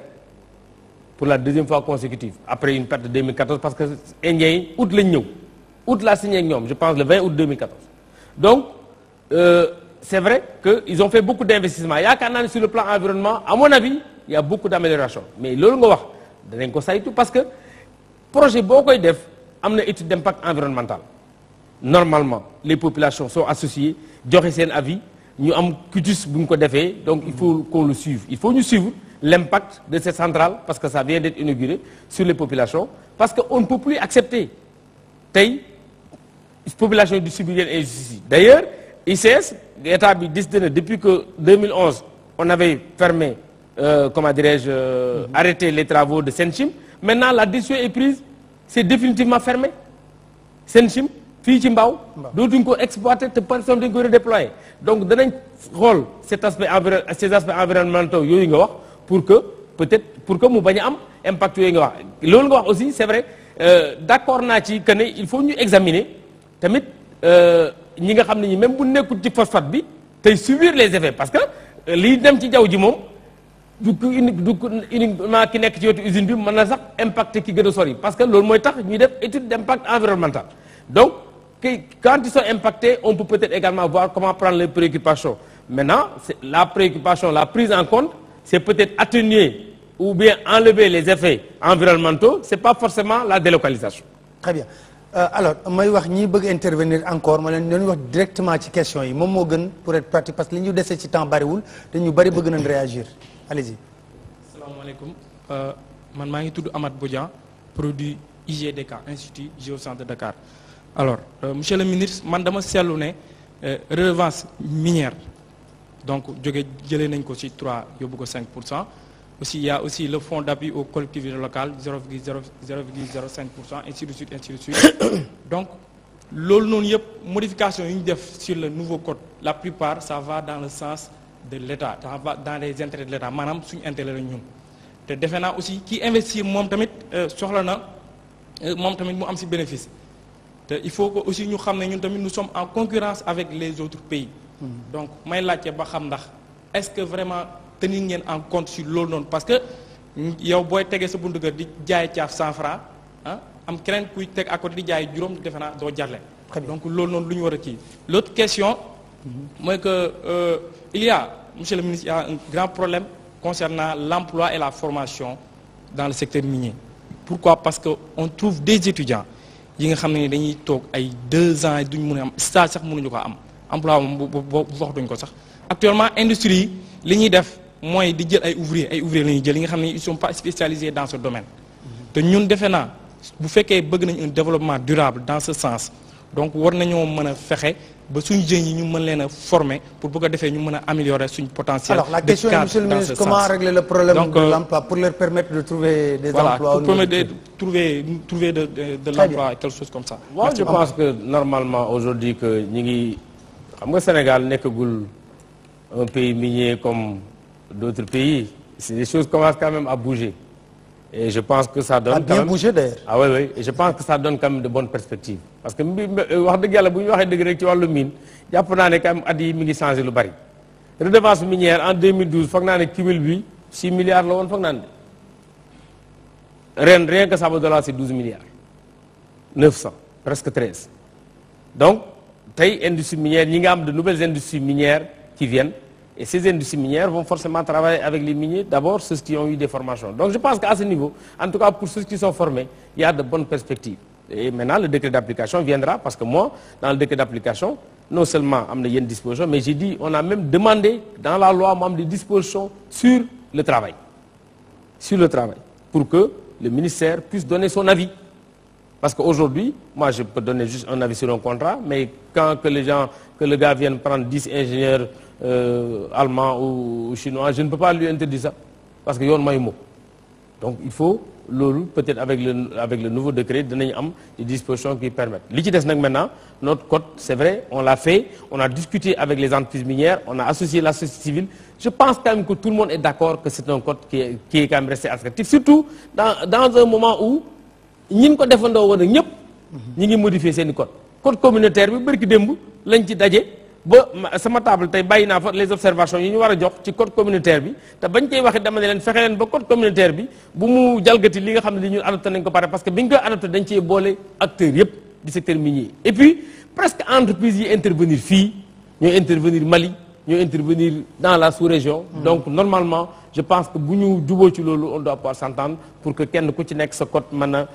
Speaker 2: pour la deuxième fois consécutive après une perte de 2014 parce que Indiens yi août lañ ñëw août laa signé ak ñoom je pense le 20 août 2014 donc c'est vrai que ils ont fait beaucoup d'investissements yaakaar naa ne sur le plan environnement à mon avis il y a beaucoup d'amélioration mais loolu nga wax danañ ko saytu parce que projet boo koy def am na étude d'impact environnemental normalement les populations sont associées joxe seen avis ñu am cutus bu ñu ko defee donc il faut qu'on le suive il faut ñu suivre l'impact de cette centrale parce que ça vient d'être inauguré sur les populations parce que on ne peut plus accepter tey population yi di subir yenn injustice yi d'ailleurs ICS état bi décidé na depuis que 2011 on avait fermé comment dirais-je arrêté les travaux de Senchim maintenant la décision est prise c'est définitivement fermé Senchim fii ci Mbao dootuñ ko exploiter te personne dañ ko redéployer donc danañ xool ces aspects environnementaux yooyu nga wax pour que peut-être pour que mu bañ a am impact yooyu nga wax loolu nga wax aussi c'est vrai d'accord naa ci que ne il faut ñu examiner tamit ñi nga xam ne ñi même bu nekkul ci phosphate bi tey subir les effets parce que liy dem ci jaww ji moom du uniquement ki nekk ci wetu usine bi mën na sax impacter ki gën a sori parce que loolu mooy tax ñuy def étude d'impact environnemental donc quand ils sont impactés on peut peut-être également voir comment prendre les préoccupations maintenant la préoccupation la prise en compte c'est peut-être atténuer ou bien enlever les effets environnementaux c'est pas forcément la délocalisation.
Speaker 1: Très bien. Alors may wax ñi bëgg intervenir encore ma leen wax directement ci question yi moom moo gën pour être pratique parce que li ñu dese ci temps bariwul te ñu bari bëgg nañ réagir allez-y.
Speaker 12: Asalaamaaleykum man maa ngi tudd Amath Bodian produit IGDK Institut Géocentre de Dakar alors monsieur le ministre man dama seetlu ne redevance minière donc jëlee nañ ko ci 3 yóbbu ko 5%. Aussi, il y a aussi le fonds d'appui aux collectivités locales 0,05%, ainsi de suite, ainsi de suite. Donc, modification sur le nouveau code, la plupart, ça va dans le sens de l'État, ça va dans les intérêts de l'État. Madame, c'est un intérêt de nous. Te défendant aussi, qui investit, aussi bénéfice. Il faut que aussi nous sommes en concurrence avec les autres pays. Donc, est-ce que vraiment tenir ngeen en compte sur loolu noonu parce que yow booy tegee sa buntu kër di jaay caaf 100 francs ah am keneen kuy teg à côté di jaay juróom defe naa doo jarle donc loolu noonu lu ñu war a kii l'autre question mooy que il y a monsieur le ministre il y a un grand problème concernant l'emploi et la formation dans le secteur minier pourquoi parce que on trouve des étudiants yi nga xam ne ni dañuy toog ay 2 ans duñ mën a am stage sax mënuñu ko am emploi moom bu wax duñ ko sax actuellement industrie yi li ñuy def mooy di jël ay ouvriers la ñuy jël yi nga xam ne ils sont pas spécialisés dans ce domaine te ñun defe naa bu fekkee bëgg nañ un développement durable dans ce sens donc war nañoo mën a fexe ba suñu jeunes yi ñu mën leen a former pour bu ko defee ñu mën a améliorer suñu potentiel.
Speaker 1: Alors la question est, monsieur le ministre, comment régler le problème donc, de l'emploi pour leur permettre de trouver des emplois
Speaker 12: pour permettre de trouver de l'emploi quelque chose comme ça.
Speaker 2: Moi je pense que normalement aujourd'hui que ñi ngi xam nga Sénégal nekkagul un pays minier comme d'autres pays, les choses commencent quand même à bouger. Et je pense que ça donne
Speaker 1: à bien bouger d'ailleurs.
Speaker 2: Ah oui, et je pense que ça donne quand même de bonnes perspectives. Parce que wax dëgg yàlla bu ñu waxee dëgg rek ci wàllu mine jàpp naa ne quand même at yi mi ngi changé lu bari. Redevance minière en 2012 foog naa ne cumul bi 6 milliards la woon foog naa ne rien que Sabodala c'est 12 milliards 900 presque 13 donc tey industrie minière ñi nga am de nouvelles industries minières qui viennent et ces industries minières vont forcément travailler avec les miniers d'abord ceux qui ont eu des formations donc je pense qu'à ce niveau en tout cas pour ceux qui sont formés il y a de bonnes perspectives et maintenant le décret d'application viendra parce que moi dans le décret d'application non seulement am na yenn dispositions mais j'ai dit on a même demandé dans la loi mu am des dispositions sur le travail pour que le ministère puisse donner son avis parce qu'aujourd'hui moi je peux donner juste un avis sur un contrat mais quand que le gars vienne prendre 10 ingénieurs allemands ou chinois je ne peux pas lui interdire ça parce que yoon mayu mo donc il faut loolu peut-être avec le nouveau décret dinañ am des dispositions qui permettent li ci des nag maintenant notre code c'est vrai on l'a fait on a discuté avec les entreprises minières on a associé la société civile je pense quand même que tout le monde est d'accord que c'est un code qui est quand même resté attractif surtout dans un moment où ñi ko defandoo woon ak ñëpp ñi ngi modifier seen i code communautaire bi bërki démb lañ ci daje ba sama table tey bàyyi naa fa les observations yi ñu war a jox ci code communautaire bi te bañ koy waxee dama ne leen fexe leen ba code communautaire bi bu mu jalgati li nga xam ne li ñu adopté nañ ko pare parce que bi ñu koy adopté dañ cee boole acteurs yëpp du secteur minier et puis presque entreprises yi intervenir fii ñooy intervenir Mali ñooy intervenir dans la sous-région donc normalement je pense que bu ñu juboo ci loolu on doit pouvoir s'entendre pour que kenn ku ci nekk sa code mën a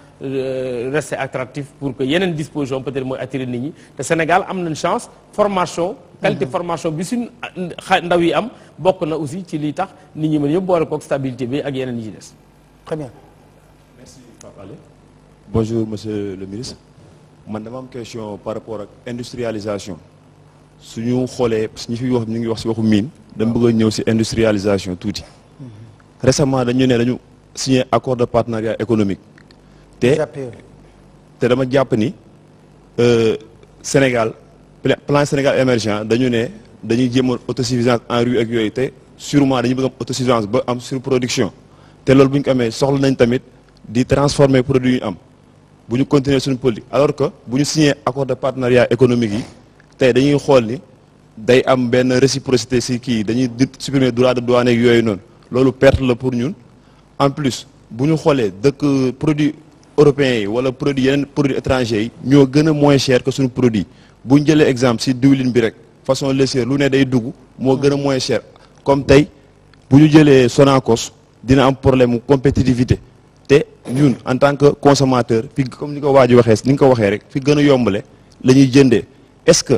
Speaker 2: rester attractif pour que yeneen disposition peut-être mooy attirer nit ñi te Sénégal am nañ chance formation qualité formation bi suñ ndaw yi am bokk na aussi ci lii tax nit ñi mën yëpp boole kook stabilité bi ak yeneen yi ci des.
Speaker 1: Très bien.
Speaker 13: Merci Pape Alé. Bonjour monsieur le ministre man dama am question par rapport ak industrialisation suñu xoolee parce que ñi fi wax ñu ngi wax ci waxu mine dama bëgg a ñëw ci industrialisation tuuti récemment dañu ne dañu signé accord de partenariat économique te dama jàpp ni Sénégal plan Sénégal émergent dañu ne dañuy jéem a autosuffisance en riz ak yooyu te sûrement dañu bëgg am autosuffisance ba am surproduction te loolu bu ñu ko amee soxla nañ tamit di transformer produit yu ñu am bu ñu continuer suñu politique alors que bu ñu signé accord de partenariat économique yi tey dañuy xool ni day am benn réciprocité ci kii dañuy supprimer droit de douane ak yooyu noonu loolu perte la pour ñun en plus bu ñu xoolee dëkk produits européens yi wala produits yeneen produits étrangers yi ñoo gën a moins cher que suñu produit bu ñu jëlee exemple ci diwlin bi rek façon laitière lu ne day dugg moo gën a moins cher comme tey bu ñu jëlee Sonacos dina am problème mu compétitivité te ñun en tant que consommateur fi comme ni ko waa ji waxee ni nga ko waxee rek fi gën a yombale la ñuy jëndee est-ce que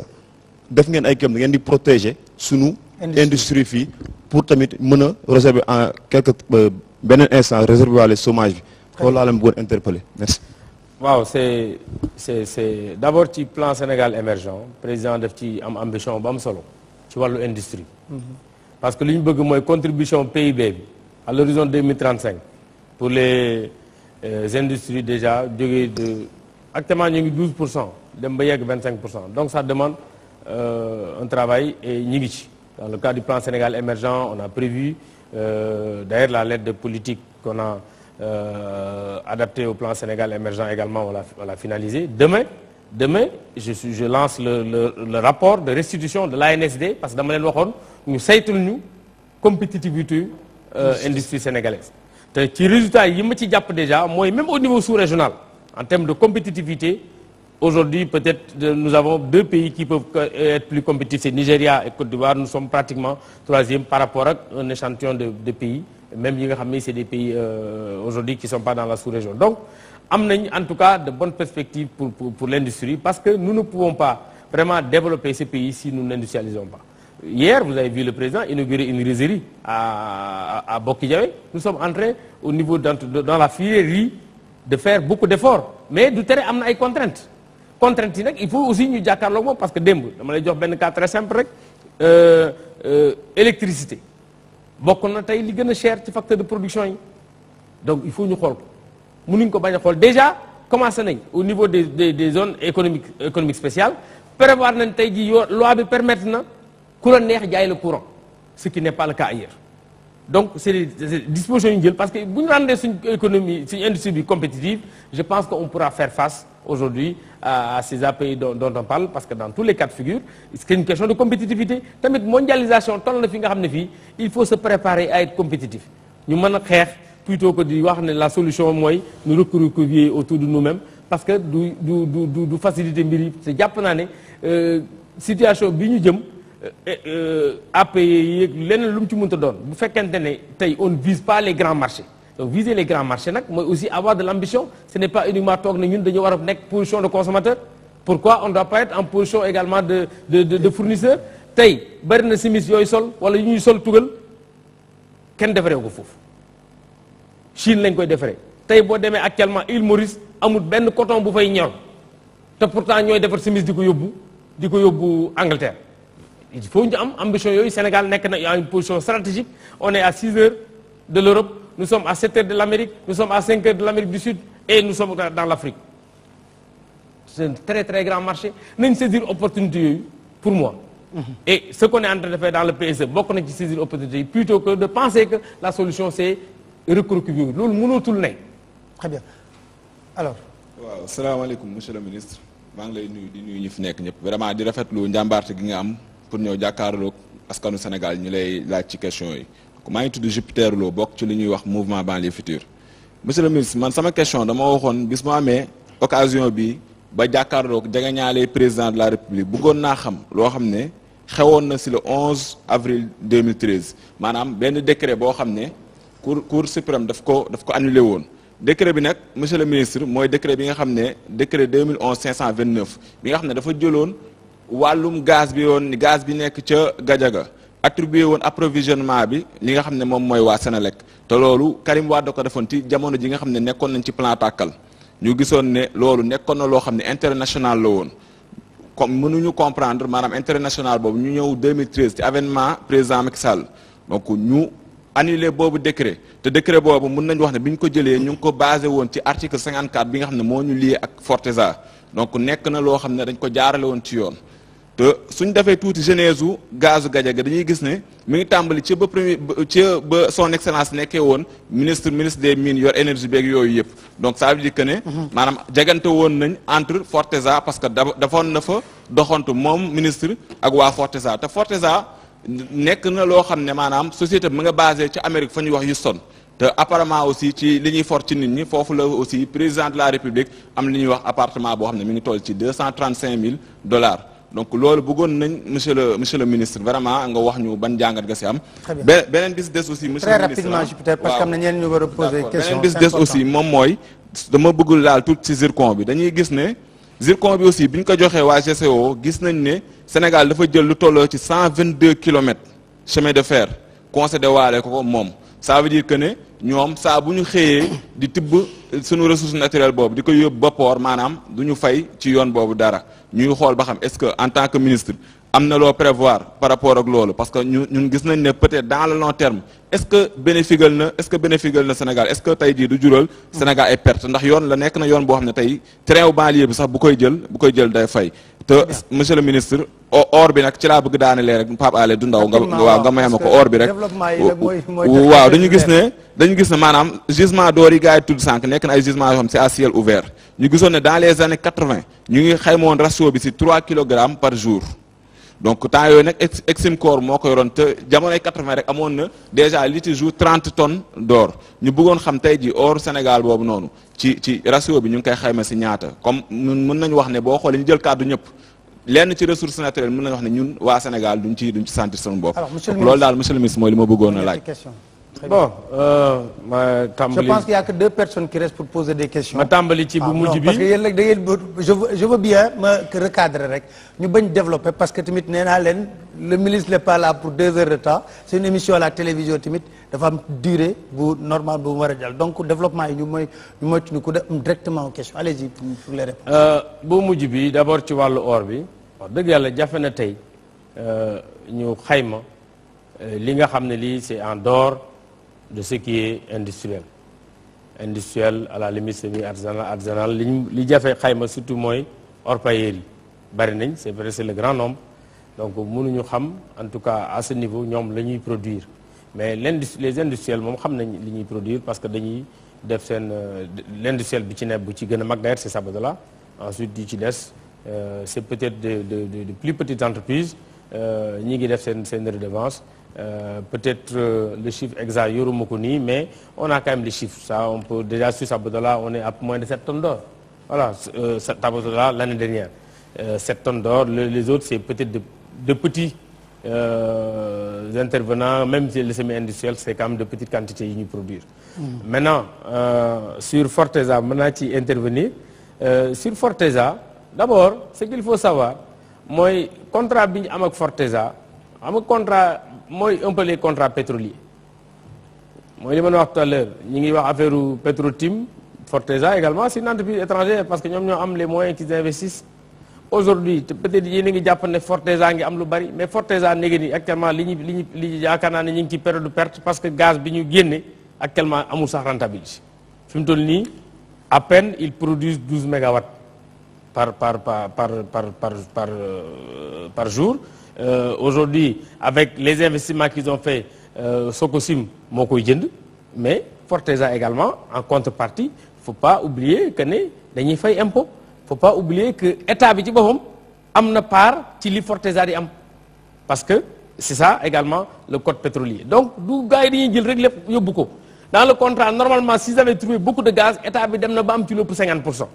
Speaker 13: def ngeen ay kéem da ngeen di protéger sunu industrie fii pour tamit mën a réserver en quelque beneen instant réserver waale chômage bi loolu laa leen bëggoon interpeller merci.
Speaker 2: waaw c'est d'abord ci plan Sénégal émergent président def ci am ambition bu am solo ci wàllu industrie. parce que li ñu bëgg mooy contribution PIB bi à l'horizon 2035 pour les industries déjà jógee de actuellement ñu ngi 12% dem ba yegg 25% donc ça demande un travail et ñu ngi ci. Dans le cadre du plan Sénégal émergent, on a prévu, d'ailleurs la lettre de politique qu'on a adaptée au plan Sénégal émergent également, on l'a finalisé. Demain, je lance le rapport de restitution de l'ANSD, parce que dans le waxoon ñu saytul ñu compétitivité industrie sénégalaise. te ci résultat yi ma ci jàpp déjà mooy même au niveau sous-régional, en termes de compétitivité, aujourd'hui, peut-être, nous avons deux pays qui peuvent être plus compétitifs, c'est Nigeria et Côte d'Ivoire. Nous sommes pratiquement troisième par rapport à un échantillon de pays. Même c'est des pays aujourd'hui qui ne sont pas dans la sous-région. Donc, en tout cas, de bonnes perspectives pour l'industrie parce que nous ne pouvons pas vraiment développer ces pays si nous n'industrialisons pas. Hier, vous avez vu le président inaugurer une rizerie à Bokidiawé. Nous sommes en train, au niveau dans la filière riz, de faire beaucoup d'efforts. Mais du terrain, il y a des contraintes. Contrainte yi nag il faut aussi ñu jàkkaarloo moom parce que démb dama lay jox benn cas très simple rek électricité bokk na tey li gën a cher ci facteur de production yi donc il faut ñu xool ko mënuñ ko bañ a xool déjà commencé nañ au niveau des zones économiques spéciales prévoir nañ tey ji loi bi permettre na ku la neex jaay le courant ce qui n'est pas le cas ailleurs donc c'est des dispositions yu ñu jël parce que bu ñu rendee suñ économie suñ industrie bi compétitive je pense qu'on pourra faire face aujourd'hui à ces API dont on parle parce que dans tous les cas de figure c'est une question de compétitivité tamit mondialisation toll na fi nga xam ne fii il faut se préparer à être compétitif ñu mën a xeex plutôt que di wax ne la solution mooy nous recroqueviller autour de nous-mêmes parce que du facilité mbir yi te jàpp naa ne situation bi ñu jëm APE yi leneen lu mu ci mënta doon bu fekkente ne tey on ne vise pas les grands marchés donc viser les grands marchés nag mooy aussi avoir de l'ambition ce n'est pas uniquement toog ne ñun dañu war a nekk position de consommateur pourquoi on ne doit pas être en position également de fournisseur tey bari na simis yooyu sol wala yu ñuy sol tugal kenn defaree ko foofu Chine lañ koy defaree tey boo demee actuellement Île Maurice amul benn coton bu fay ñor te pourtant ñooy defar simis di ko yóbbu Angleterre il faut ñu am ambition yooyu Sénégal nekk na à une position stratégique on est à 6 heures de l'Europe nous sommes à 7 heures de l'Amérique nous sommes à 5 heures de l'Amérique du Sud et nous sommes dans l'Afrique c'est un très très grand marché nañ saisir opportunité yooyu pour moi et ce qu'on est en train de faire dans le PSE bokk na ci saisir opportunité yi plutôt que de penser que la solution c'est recroqueviller loolu mënootul ne.
Speaker 1: Très bien alors.
Speaker 13: waaw salaamaaleykum monsieur le ministre maa ngi lay nuyu di nuyu ñi fi nekk ñëpp vraiment di rafetlu njàmbaarte gi nga am pour ñëw jàkkaarloog askanu Sénégal ñu lay laaj ci question yi maa ngi tudd Jupiter Lo bokk ci li ñuy wax mouvement banlieue future monsieur le ministre man sama question dama waxoon bis mu amee occasion bi ba jàkkaarloog jegeñaale président de la République bëggoon naa xam loo xam ne xewoon na si le 11 avril 2013 maanaam benn décret boo xam ne cour suprême daf ko annulé woon décret bi nag monsieur le ministre mooy décret bi nga xam ne décret 2011-529 bi nga xam ne dafa jëloon wàllum gaz bi nekk ca Gadiaga attribué woon approvisionnement bi li nga xam ne moom mooy waa Sénélec te loolu Karim Wade ko defoon ci jamono ji nga xam ne nekkoon nañ ci plan tàkkal ñu gisoon ne loolu nekkoon na loo xam ne international la woon comme mënuñu comprendre maanaam international boobu ñu ñëw 2013 ci avènement président Macky Sall donc ñu annulé boobu décret te décret boobu mën nañu wax ne bi ñu ko jëlee ñu ngi ko basé woon ci article 54 bi nga xam ne moo ñu lié ak Forteza donc nekk na loo xam ne dañ ko jaarale woon ci yoon te suñ defee tuuti genèse u gazu Gadiaga dañuy gis ne mi ngi tàmbali ci ba son excellence nekkee woon ministre des mines yor énergie beeg yooyu yëpp donc ça veut dire que ne maanaam jagante woon nañ entre Forteza parce que dafoon na fa doxantu moom ministre ak waa Forteza te Forteza nekk na loo xam ne maanaam société bi mu nga basé ci Amérique fa ñuy wax Houston te apparemment aussi ci li ñuy for ci nit ñi foofu la aussi président de la République am li ñuy wax appartement boo xam ne mi ngi toll ci $235,000 donc loolu bëggoon nañ monsieur le ministre vraiment nga wax ñu ban jàngat nga si am. beneen bis des aussi monsieur le ministre
Speaker 1: très rapidement peut-être parce que am na ñeneen ñu war a poser question.
Speaker 13: beneen bis des aussi moom mooy dama bëgg laal tout ci zircon bi dañuy gis ne zircon bi aussi bi ñu ko joxee waa GCO gis nañ ne Sénégal dafa jël lu tolloo ci 122 kilomètres chemin de fer concédé waale ko moom ça veut dire que ne ñoom saa bu ñu xëyee di tibb suñu ressource naturelle boobu di ko yóbbu ba port maanaam du ñu fay ci yoon boobu dara ñuy xool ba xam est-ce que en tant que ministre am na loo prévoir par rapport ak loolu parce que ñun gis nañ ne peut-être dans le long terme est-ce que bénéfigal na Sénégal est-ce que tey jii du jural Sénégal ay perte ndax yoon la nekk na yoon boo xam ne tey train banlieue bi sax bu koy jël day fay te monsieur le ministre or bi nag ci laa bëgg daanelee rek Pape Alé du ndaw nga may ma ko or bi rek waaw dañu gis ne maanaam gisement d'or yi gars yi tudd sànq nekk na ay gisement yoo xam c'est à ciel ouvert ñu gisoon ne dans les années 80 ñu ngi xaymoon ratio bi ci 3 kilogrammes par jour donc temps yooyu nag Eximcor moo ko yoroon te jamonoy 80 rek amoon na déjà li ci jour 30 tonnes d'or ñu bëggoon xam tey ji or Sénégal boobu noonu ci ratio bi ñu ngi koy xayma ci ñaata comme mën nañu wax ne boo xoolee ñu jël kàddu ñëpp lenn ci ressources naturelles mën nañu wax ne ñun waa Sénégal duñ ci sentir suñu bopp. loolu daal monsieur le ministre mooy li ma bëggoon a laaj.
Speaker 2: bon ma tàmbali
Speaker 1: je pense qu'il y a que 2 personnes qui restent pour poser des questions.
Speaker 2: ma tàmbali ci bu mujj bi
Speaker 1: parce que yéen nag da ngeen je veux bien ma recadrer rek ñu bañ développer parce que tamit nee naa leen le ministre n'est pas là pour 2 heures de temps c'est une émission à la télévision tamit dafa am durée bu normal bu mu war a jàll donc développement yi ñu moytuñu ko dem directement aux questions allez-y pour les réponses.
Speaker 2: bu mujj bi d'abord ci wàllu or bi wax dëgg yàlla jafe na tey ñu xayma li nga xam ne lii c'est en dehors de ce qui est industriel à la limite semi-artisanal li jafe xayma surtout mooy orpailleurs yi bari nañ c'est vrai c'est le grand nombre donc mënuñu xam en tout cas à ce niveau ñoom la ñuy produire mais les industriels moom xam nañ li ñuy produire parce que dañuy def seen l'industriel bi ci nekk bu ci gën a mag d'ailleurs c'est Sabodala ensuite di ci des c'est peut-être de plus petites entreprises ñi ngi def seen redevance Peut-être le chiffre exact yoruma ko nii mais on a quand même les chiffres. Ça on peut déjà sur Sabodala on est à moins de 7 tonnes d'or. Voilà Sabodala l'année dernière 7 tonnes d'or. Les autres c'est peut-être de petits intervenants, même si le semi-industriel c'est quand même de petites quantités yi ñu produire. Maintenant sur Forteza mën naa ci intervenir. Sur Forteza d'abord ce qu'il faut savoir mooy contrat bi ñu am ak Forteza am nga contrat mooy un peu les contrats pétroliers mooy li ma wax tout à l'heure ñi ngi wax affaire Petrotim Forteza également c'est une entreprise étrangère parce que ñoom ñoo am les moyens qu'ils investissent aujourd'hui peut-être yéen a ngi jàpp ne Forteza ngi am lu bari mais Forteza néegi ni actuellement li yaakaar naa ne ñu ngi ci période de perte parce que gaz bi ñu génne actuellement amul sax rentabilité fi mu toll nii à peine ils produisent 12 mégawatts par jour. Aujourd'hui avec les investissements qu'ils ont fait Sococim moo koy jënd mais Forteza également en contrepartie faut pas oublier que ne dañuy fay impôt faut pas oublier que état bi ci boppam am na part ci li Forteza di am parce que c'est ça également le code pétrolier donc du gars yi dañuy jël rek lépp yóbbu ko dans le contrat normalement s'ils avaient trouvé beaucoup de gaz état bi dem na ba am ci lépp 50%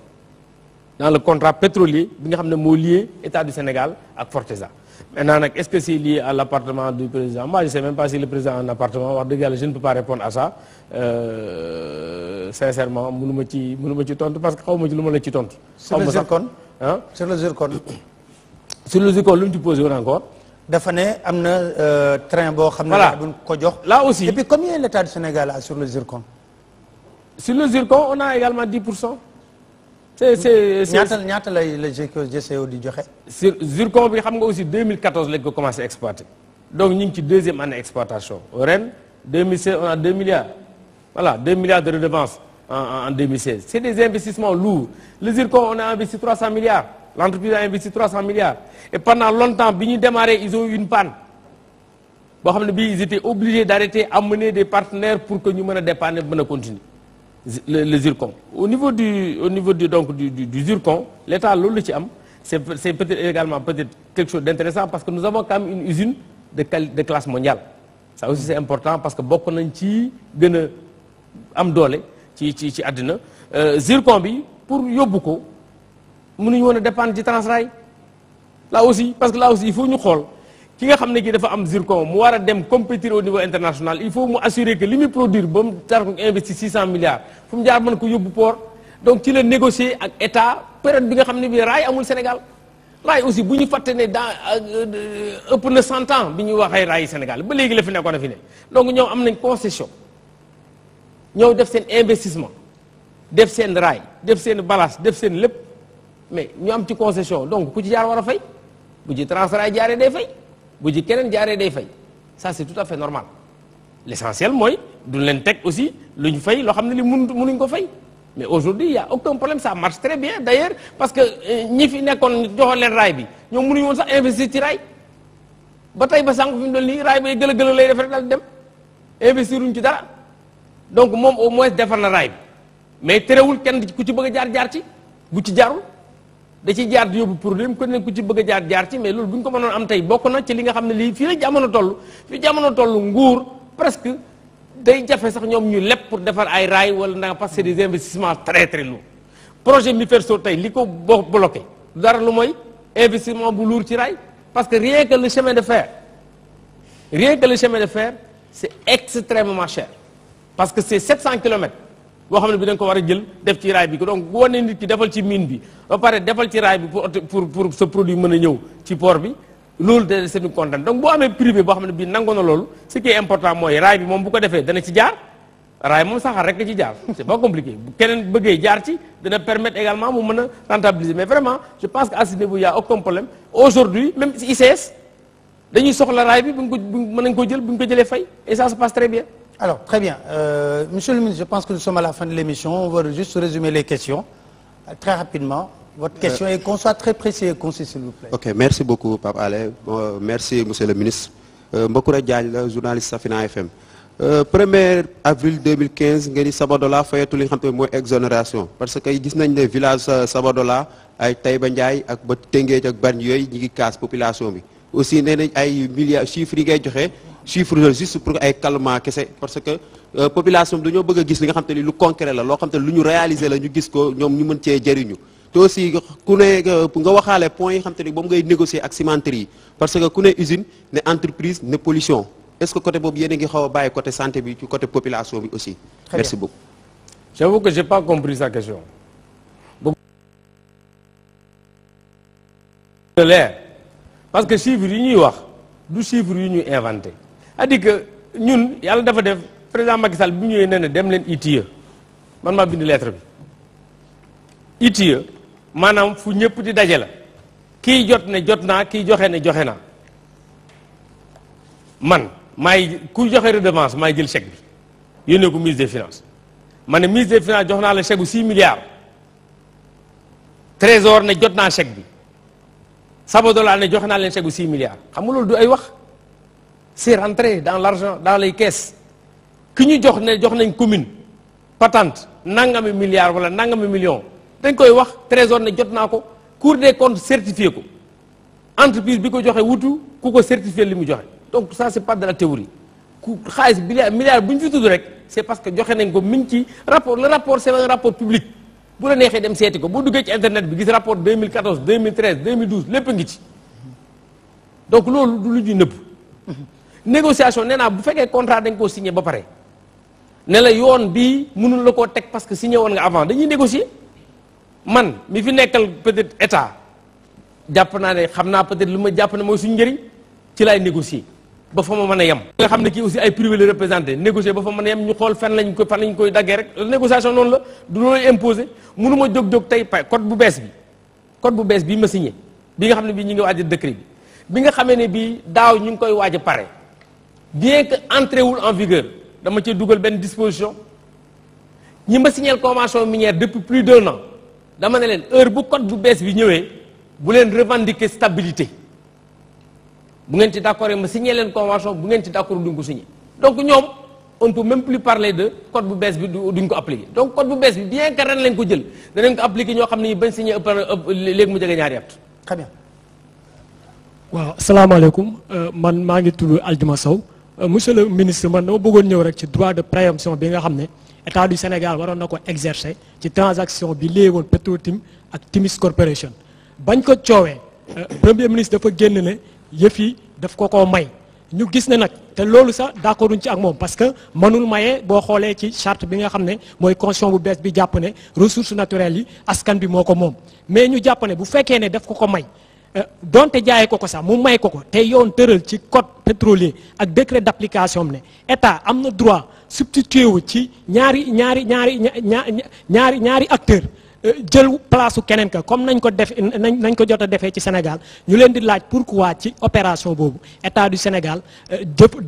Speaker 2: dans le contrat pétrolier bi nga xam ne moo lié état du Sénégal ak Forteza. Maintenant nag est-ce que c'est lié à l'appartement du président moi je sais même pas si le président a un appartement wax dëgg yàlla je ne peux pas répondre à ça sincèrement mënu ma ci tontu parce que xaw ma ci lu ma la ci tontu.
Speaker 1: sur le zircon
Speaker 2: ah
Speaker 1: sur le zircon.
Speaker 2: sur le zircon lu mu ci posé woon encore.
Speaker 1: dafa ne am na train boo xam ne.
Speaker 2: voilà
Speaker 1: buñ ko jox.
Speaker 2: là aussi
Speaker 1: et puis combien l'État du Sénégal a sur le zircon.
Speaker 2: sur le zircon on a également 10%.
Speaker 1: ñaata la GCO di joxe.
Speaker 2: sur zircon bi xam nga aussi 2014 lañ ko commencé exploiter donc ñu ngi ci deuxième année exploitation ren 2016 on a 2 milliards voilà 2 milliards de redevances en 2016 c'est des investissements lourds le zircon on a investi 300 milliards l'entreprise a investi 300 milliards et pendant longtemps bi ñu démarré ils ont eu une panne boo xam ne bii ils étaient obligés d'arrêter amener des partenaires pour que ñu mën a dépanner mën a continuer. Le zircon au niveau du zircon l'État loolu la ci am c'est peut-être également peut-être quelque chose d'intéressant parce que nous avons quand même une usine de classe mondiale ça aussi c'est important parce que bokk nañ ci gën a am doole ci àddina zircon bi pour yóbbu ko mënuñu woon a dépendre ci Transrail là aussi parce que là aussi il faut ñu xool ki nga xam ne kii dafa am zircon mu war a dem compétir au niveau international il faut mu assurer que li muy produire ba mu tar ko investir 600 milliards fu mu jaar mën ko yóbbu port donc ci la négocier ak état période bi nga xam ne bii raay amul Sénégal raay aussi bu ñu fàtte ne dans ëpp na 100 ans bi ñu waxee raay Sénégal ba léegi la fi nekkoon a fi ne donc ñoom am nañ concession ñëw def seen investissement def seen raay def seen ballast def seen lépp mais ñu am ci concession donc ku ci jaar war a fay bu ci Transrail jaaree day fay. bu ji keneen jaaree day fay ça c'est tout à fait normal l'essentiel mooy duñ leen teg aussi lu ñu fay loo xam ne li mënuñ ko fay mais aujourd'hui il y a aucun problème ça marche très bien d'ailleurs parce que ñi fi nekkoon joxoon leen raay bi ñoom mënuñu woon sax investir ci raay ba tey ba sànq fi mu doon nii raay bay gëla lay def rek daal dem investir uñ ci dara donc moom au moins defar na raay bi mais terewul kenn ku ci bëgg a jaar ci bu ci jaarul da ciy jaar di yóbbu problème ku ne ku ci bëgg a jaar ci mais loolu bu ñu ko mënoon am tey bokk na ci li nga xam ne lii fii la jamono toll nguur presque day jafe sax ñoom ñu lépp pour defar ay raay wala nga parce que c'est des investissements très très lourds projet Miferso tey li ko bloqué dara lu mooy investissement bu lourd ci raay parce que rien que le chemin de fer c'est extrêmement cher parce que c'est 700 kilomètres boo xam ne bi da nga ko war a jël def ci raay bi ko donc bu wane nit ki defal ci mine bi ba pare defal ci raay bi pour ce produit mën a ñëw ci port bi loolu de c'est une contrainte donc boo amee privé boo xam ne bii nangu na loolu ce qui est important mooy raay bi moom bu ko defee dana ci jaar raay moom saxaar rek ci jaar c'est pas compliqué bu keneen bëggee jaar ci dana permettre également mu mën a rentabiliser mais vraiment je pense que à ce niveau il y a aucun problème aujourd'hui même ICS dañuy soxla raay bi mën nañ ko jël bu ñu ko jëlee fay et ça se passe très bien.
Speaker 1: Alors, très bien. Monsieur le ministre, je pense que nous sommes à la fin de l'émission. On va juste résumer les questions très rapidement. Votre question et qu'on soit très précis et concis, s'il vous plaît.
Speaker 14: Ok, merci beaucoup, Pape Alé. Merci, monsieur le ministre. Mbokoura Diagne, journaliste Safina FM. 1er avril 2015, nga ni Sabadola fayetu li nga xam te mooy exonération parce que gis nañ ne village Sabadola ay Taïba Ndiaye ak ba Tëngéej ak Bargny yooyu ñi ngi kaas population bi. Aussi nee nañ ay milliards chiffres yi ngay joxe chiffre la juste pour ay calmant kese parce que population bi dañoo bëgg a gis li nga xam te ni lu concret la loo xam te ni lu ñu réaliser la ñu gis ko ñoom ñu mën cee jëriñu te aussi ku ne nga waxaale point yi xam te ni moom ngay négocier ak cimenterie yi parce que ku ne usine ne entreprise ne pollution est-ce que côté boobu yéen a ngi xaw a bàyyi côté santé bi ci côté population bi aussi. Merci beaucoup.
Speaker 2: J'avoue que j'ai pas compris sa question. Leer parce que chiffres yi ñuy wax du chiffre yu ñuy inventé c'est-à-dire que ñun yàlla dafa def président Macky Sall bi ñëwee nee na dem leen ITIE man maa bind lettre bi ITIE maanaam fu ñëpp di daje la kii jot ne jot naa kii joxe ne joxe naa man maay ku joxe redevance maay jël chèque bi yónnee ko ministre des finances ma ne ministre des finances jox naa la chèque bu 6 milliards trésor ne jot naa chèque bi Sabodola ne joxe naa leen chèque bu 6 milliards xam nga loolu du ay wax c'est rentré dans l'argent dans les caisses ki ñu jox ne jox nañ commune patente nangami milliards wala nangami millions dañ koy wax trésor ne jot naa ko Cour des comptes certifié ko entreprise bi ko joxe wutu ku ko certifié li mu joxe donc ça c'est pas de la théorie ku xaalis milliards bu ñu fi tudd rek c'est parce que joxe nañ ko mi ngi ci rapport le rapport c'est un rapport public bu la neexee dem seeti ko boo duggee ci internet bi gis rapport 2014 2013 2012 lépp a ngi ci donc loolu du lu ñuy nëbb négociation nee naa bu fekkee contrat dañ koo signé ba pare ne la yoon bii mënul la koo teg parce que signé woon nga avant dañuy négocier man mi fi nekkal peut-être état jàpp naa ne xam naa peut-être lu ma jàpp ne mooy suñu njëriñ ci laay négocier ba fa ma mën a yem. nga xam ne kii aussi ay privé la représenté négocier ba fa mën a yem ñu xool fan lañ koy daggee rek négociation noonu la du loolu imposé mënu ma jóg tey code bu bees bii ma signé bi nga xam ne bii ñu ngi waaj a décret bi nga xamee ne bii daaw ñu ngi koy waaj a pare bien que entré wul en vigueur dama ci dugal benn disposition ñi ma signé convention minière depuis plus d'1 an dama ne leen heure bu code bu bees bi ñëwee bu leen revendiquer stabilité bu ngeen ci d'accord ma signé leen convention bu ngeen ci d'accord duñ ko signé donc ñoom on ne peut même plus parler de code bu bees bi duñ ko appliquer donc code bu bees bi bien que ren lañ ko jël danañ ko appliquer ñoo xam ne bañ signé ëpp léegi mu jege ñaari at.
Speaker 1: Très bien.
Speaker 15: waaw asalaamaaleykum man maa ngi tudd Aldima Sow monsieur le ministre man dama bëggoon ñëw rek ci droit de préemption bi nga xam ne état du Sénégal waroon na ko exercer ci transaction bi léegoon Petro-Tim ak Timis Corporation bañ ko coowee premier ministre dafa génn ne yëf yi daf ko may ñu gis ne nag te loolu sax d'accorduñ ci ak moom parce que mënul maye boo xoolee ci charte bi nga xam ne mooy constitution bu bees bi jàpp ne ressources naturelles yi askan bi moo ko moom mais ñu jàpp ne bu fekkee ne daf ko may donte jaayee ko sax mu may ko ko te yoon tëral ci code pétrolier ak décret d'application ne état am na droit substitué wu ci ñaari acteur jël place su keneen ka comme nañ ko jot a defee ci Sénégal ñu leen di laaj pourquoi ci opération boobu état du Sénégal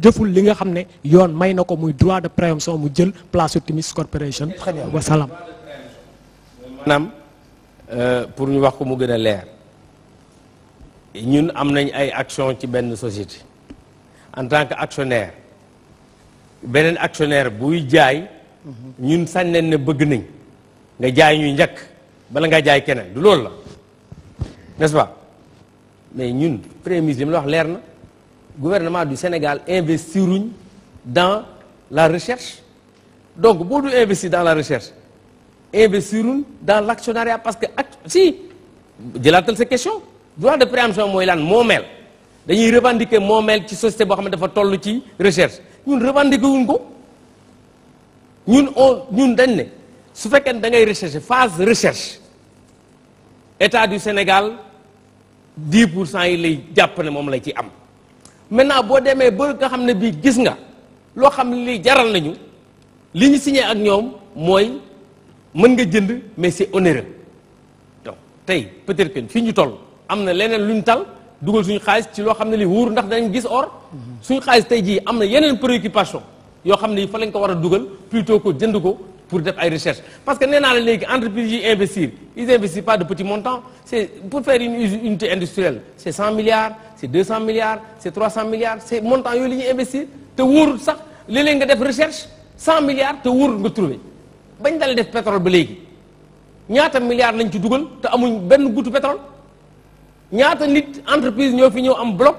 Speaker 15: jëful li nga xam ne yoon may na ko muy droit de préemption mu jël place su Timis Corporation. wasalaam.
Speaker 2: maanaam pour ñu wax ko mu gën a leer ñun am nañ ay action ci benn société en tant que actionnaire beneen actionnaire buy jaay ñun sañ nañ ne bëgg nañ nga jaay ñuy njëkk bala nga jaay keneen du loolu la n'est-ce pas mais ñun premier ministre li ma la wax leer na gouvernement du Sénégal investiruñ dans la recherche donc boo du investir dans la recherche investiruñ dans l'actionnariat parce que si jëlaatal sa question droit de préemption mooy lan moomeel dañuy revendiquer moomeel ci société boo xam ne dafa toll ci recherche ñun revendiquer wuñ ko ñun dañ ne su fekkee ne da ngay recherche phase recherche état du Sénégal 10% yi lay jàpp ne moom lay ci am maintenant boo demee ba nga xam ne bii gis nga loo xam ne lii jaral nañu li ñu signé ak ñoom mooy mën nga jënd mais c'est onéreux donc tey peut-être que fi ñu toll am na leneen lu ñu tal dugal suñu xaalis ci loo xam ne lii wóor ndax danañ gis or suñu xaalis tey jii am na yeneen préoccupation yoo xam ne fa lañ ko war a dugal plutôt que jënd ko pour def ay recherche parce que nee naa la léegi entreprise yi investir ils investissent pas de petits montants c'est pour faire une unité industrielle c'est 100 milliards c'est 200 milliards c'est 300 milliards c'est montant yooyu li ñuy investir te wóorul sax léeg-léeg nga def recherche 100 milliards te wóorul nga trouver bañ dalee def pétrole ba léegi ñaata milliards lañ ci dugal te amuñ benn goutte pétrole ñaata nit entreprise ñoo fi ñëw am bloc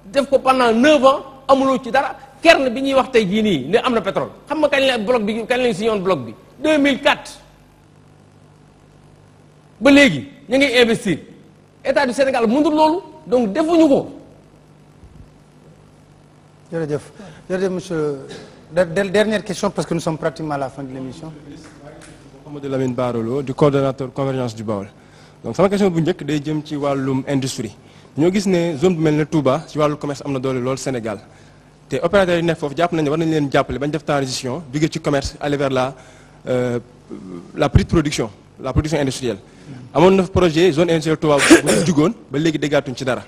Speaker 2: def ko pendant 9 ans amuloo ci dara kern bi ñuy wax tey jii nii ne am na pétrole xam nga kañ la bloc bi kañ lañ signé woon bloc bi 2004 ba léegi ñu ngi investir état du Sénégal mënul loolu donc defuñu ko.
Speaker 1: jërëjëf jërëjëf monsieur dernière question parce que nous sommes pratiquement à la fin de l'émission.
Speaker 16: Mamadou Lamine Barolo du coordonnateur Convergence du Baol. donc sama question bu njëkk day jëm ci wàllum industrie ñoo gis ne zone bu mel ne Touba ci wàllu commerce am na doole lool Sénégal te opérateurs yi nekk foofu jàpp nañu war nañu leen jàppale bañ def transition jóge ci commerce aller vers la petite production la production industrielle. amoon na projet zone industrielle Touba bu ñu jugoon ba léegi déggaatuñ ci dara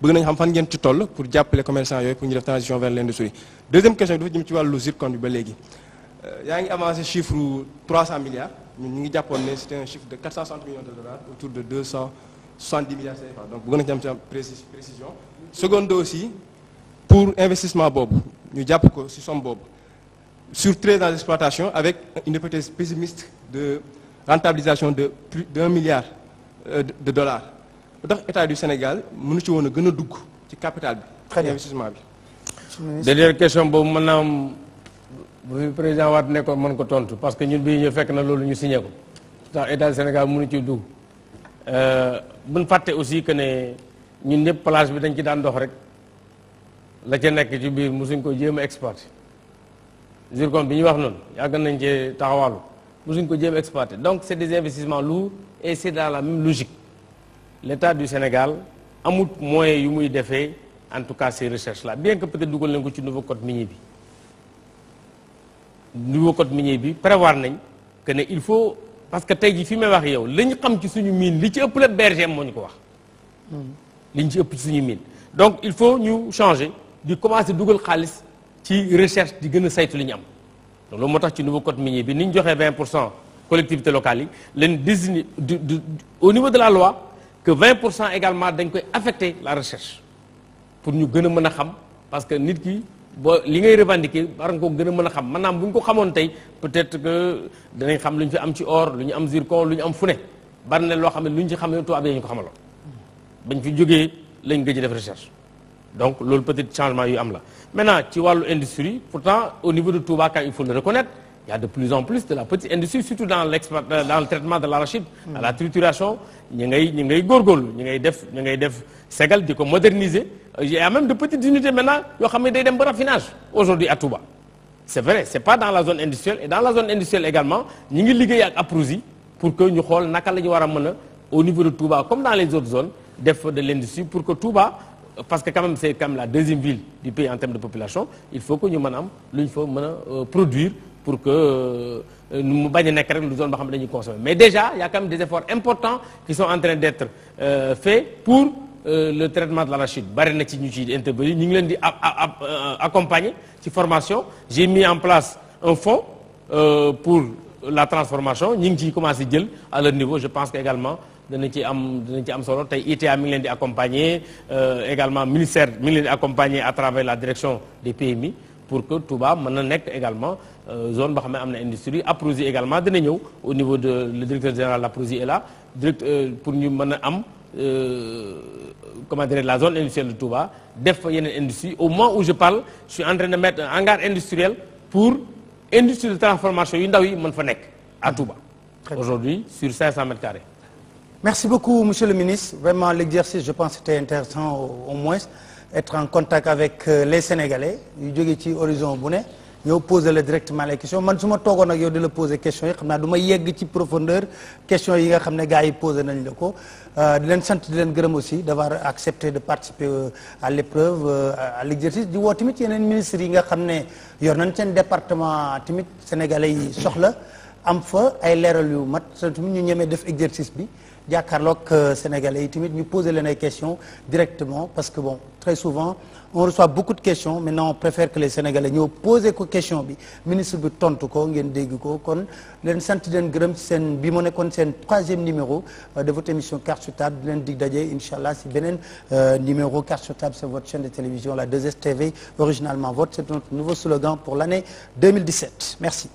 Speaker 16: bëgg nañ xam fan ngeen ci toll pour jàppale commerçant yooyu pour ñu def transition vers l'industrie. deuxième question bi dafa jëm ci wàllu zircon bi ba léegi yaa ngi avancé chiffre 300 milliards ñun ñu ngi jàppoon ne c'était un chiffre de 460 millions de dollars autour de 270 milliards CFA donc bëgg nañ ci am ci précision. seconde aussi pour investissement boobu ñu jàpp ko ci somme boobu sur 13 ans d'exploitation avec une hypothèse pessimiste de rentabilisation de plus d'1 milliard de dollars ba tax état du Sénégal mënu ci woon a gën a dugg ci capital bi.
Speaker 1: très bien
Speaker 16: investissement bi.
Speaker 2: dernière question boobu mën naa am bu fi président Wade nekkoon mën ko tontu parce que ñun bii ñu fekk na loolu ñu signé ko tax état du Sénégal mënu ci dugg buñ fàtte aussi que ne ñun ñëpp plage bi dañ ci daan dox rek la ca nekk ci biir mosuñ ko jéem a exploité zircon bi ñuy wax noonu yàgg nañ cee taxawaalu mosuñ ko jéem a exploité donc c'est des investissements lourds et c'est dans la même logique l'état du Sénégal amut moyens yu muy defee en tout cas ces recherches là bien que peut-être dugal nañ ko ci nouveau code minier bi prévoir nañ que ne il faut parce que tey jii fi may wax yow li ñu xam ci suñu mine li ci ëpp la BRGM moo ñu ko wax li ñu ci ëpp ci suñu mine donc il faut ñu changer di commencer dugal xaalis ci recherche di gën a saytu li ñu am donc loolu moo tax ci nouveau code minier bi ni ñu joxee 20% collectivités locales yi leen désigner au niveau de la loi que 20% également dañ koy affecter la recherche pour ñu gën a mën a xam parce que nit ki boo li ngay revendiquer war nga ko gën a mën a xam maanaam bu ñu ko xamoon tey peut-être que danañ xam lu ñu fi am ci or lu ñu am zircon lu ñu am fu ne bari na loo xam ne lu ñu ci xam ne tubaab yi ñu ko xamaloon bañ fi jógee lañ gëj a def recherche donc loolu peut-être changement yu am la. maintenant ci wàllu industrie pourtant au niveau de Touba quand il faut le reconnaître il y a de plus en plus de la petite industrie surtout dans le traitement de l'arachide à la trituration ñi ngay góorgóorlu ñi ngay def segal di ko moderniser il y a même de petites unités maintenant yoo xam ne day dem ba raffinage aujourd'hui à Touba c'est vrai c'est pas dans la zone industrielle et dans la zone industrielle également ñi ngi liggéey ak APROSI pour que ñu xool naka la ñu war a mën a au niveau de Touba comme dans les autres zones def de l'industrie pour que Touba parce que quand même c'est quand même la deuxième ville du pays en termes de population il faut que ñu mën a am lu ñu fa mën a produire pour que mu bañ a nekk rek lu zone boo xam ne dañuy consommer mais déjà il y a quand même des efforts importants qui sont en train d'être faits pour le traitement de l'arachide bari na ci ñu ci intervenir ñu ngi leen di accompagner ci formation j'ai mis en place un fonds pour la transformation ñu ngi ciy commencer jël à leur niveau je pense que également danañ ci am solo tey ITA mi ngi leen di accompagner également ministère mi ngi leen di accompagner à travers la direction des PMI pour que Touba mën na nekk également zone boo xam ne am na industrie APROSI également dina ñëw au niveau de le directeur général l'APROSI est là pour ñu mën a am comment dire la zone industrielle de Touba def fa yeneen industrie au moment où je parle je suis en train de mettre un hangar industriel pour industrie de transformation yu ndaw yi mën fa nekk à Touba aujourd'hui sur 500 mètres carrés.
Speaker 1: Merci beaucoup monsieur le ministre vraiment l'exercice je pense c'était intéressant au moins être en contact avec les Sénégalais yu jógee ci horizon bu ne ñëw poser la directement les questions man su ma toogoon ak yow di la poser questions yi xam naa du ma yegg ci profondeur questions yi nga xam ne gars yi posé nañ la ko di leen sant di leen gërëm aussi d'avoir accepté de participer à l'épreuve à l'exercice di woo tamit yeneen ministres yi nga xam ne yor nañ seen département tamit Sénégalais yi soxla am fa ay leeral yu mat tamit ñu ñemee def exercice bi jàkkaarloog Sénégalais yi tamit ñu poser leen ay questions directement parce que bon très souvent on reçoit beaucoup de questions maintenant on préfère que les Sénégalais ñëw poser ko question bi ministre bi tontu ko ngeen dégg ko kon leen sant leen gërëm ci seen bi mu nekkoon seen 3e numéro de votre émission Carte sur Table di leen dig daje inchallah si beneen numéro Carte sur Table c'est votre chaîne de télévision la 2STV originalement votre c'est notre nouveau slogan pour l'année 2017 merci